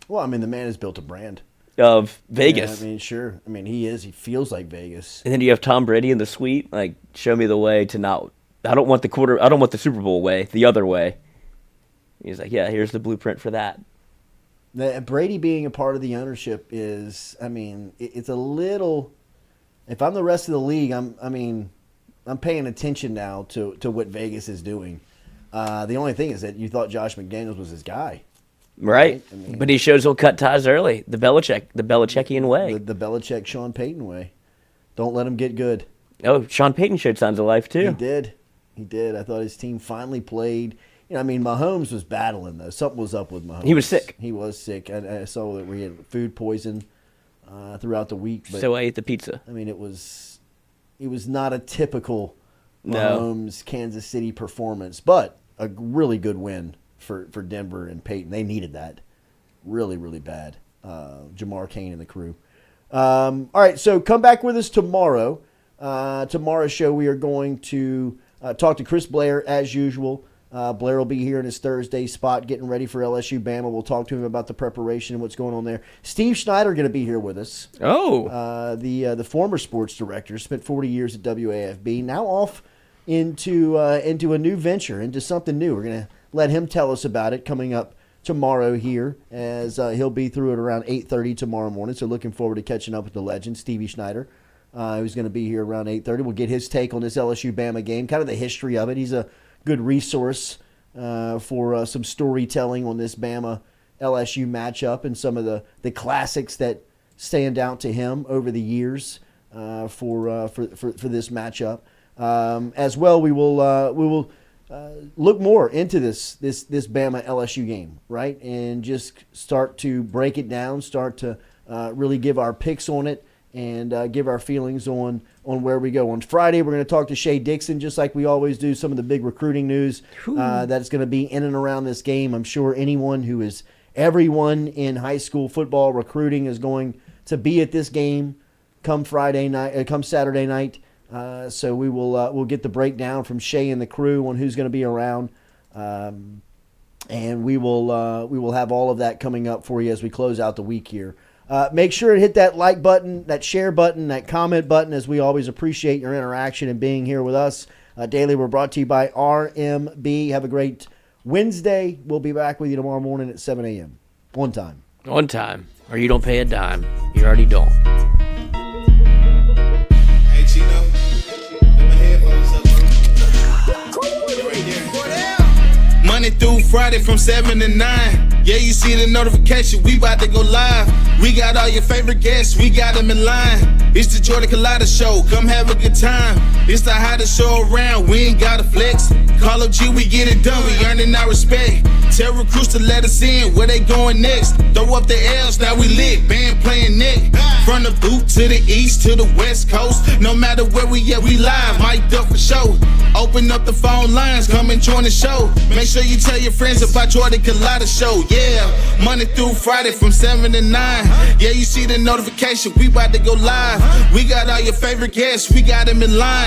Well, I mean, the man has built a brand
of Vegas.
Yeah, I mean, sure. I mean, he is. He feels like Vegas.
And then you have Tom Brady in the suite. Like, show me the way to not. I don't want the Super Bowl way. The other way. He's like, yeah, here's the blueprint for that.
Brady being a part of the ownership is. I mean, it's a little. If I'm the rest of the league, I'm paying attention now to what Vegas is doing. The only thing is that you thought Josh McDaniels was his guy.
Right. I mean, but he shows he'll cut ties early. The Belichickian way.
The Belichick, Sean Payton way. Don't let him get good.
Oh, Sean Payton showed signs of life, too.
He did. I thought his team finally played. Mahomes was battling, though. Something was up with Mahomes.
He was sick.
I saw that we had food poison throughout the week. But,
so I ate the pizza.
I mean, it was not a typical Mahomes Kansas City performance, but a really good win for Denver and Peyton. They needed that really, really bad. Jamar Cain and the crew. All right, so come back with us tomorrow. Tomorrow's show, we are going to talk to Chris Blair as usual. Blair will be here in his Thursday spot getting ready for LSU-Bama. We'll talk to him about the preparation and what's going on there. Steve Schneider going to be here with us.
Oh.
The former sports director, spent 40 years at WAFB, now off into a new venture, into something new. We're going to let him tell us about it coming up tomorrow here, as he'll be through at around 8:30 tomorrow morning. So looking forward to catching up with the legend, Stevie Schneider, who's going to be here around 8:30. We'll get his take on this LSU-Bama game, kind of the history of it. He's a good resource for some storytelling on this Bama-LSU matchup and some of the classics that stand out to him over the years for this matchup. As well, we will look more into this Bama LSU game, right? And just start to break it down, start to really give our picks on it, and give our feelings on where we go. On Friday, we're going to talk to Shea Dixon, just like we always do, some of the big recruiting news that's going to be in and around this game. I'm sure everyone in high school football recruiting is going to be at this game come Saturday night. So we'll get the breakdown from Shea and the crew on who's going to be around, and we will have all of that coming up for you as we close out the week here. Make sure to hit that like button, that share button, that comment button, as we always appreciate your interaction and being here with us. Daily, we're brought to you by RMB. Have a great Wednesday. We'll be back with you tomorrow morning at 7 a.m. On time.
On time. Or you don't pay a dime. You already don't.
Hey, Chino. Put my headphones up, bro. Monday through Friday from 7 to 9. Yeah, you see the notification, we about to go live. We got all your favorite guests, we got them in line. It's the Jordy Culotta Show, come have a good time. It's the hottest show around, we ain't gotta flex. Call up G, we get it done, we earning our respect. Tell recruits to let us in, where they going next. Throw up the L's, now we lit, band playing Nick. From the boot to the east to the west coast. No matter where we at, we live, mic'd up for show. Open up the phone lines, come and join the show. Make sure you tell your friends about Jordy Culotta Show, yeah. Monday through Friday from 7 to 9. Yeah, you see the notification, we about to go live. We got all your favorite guests, we got them in line.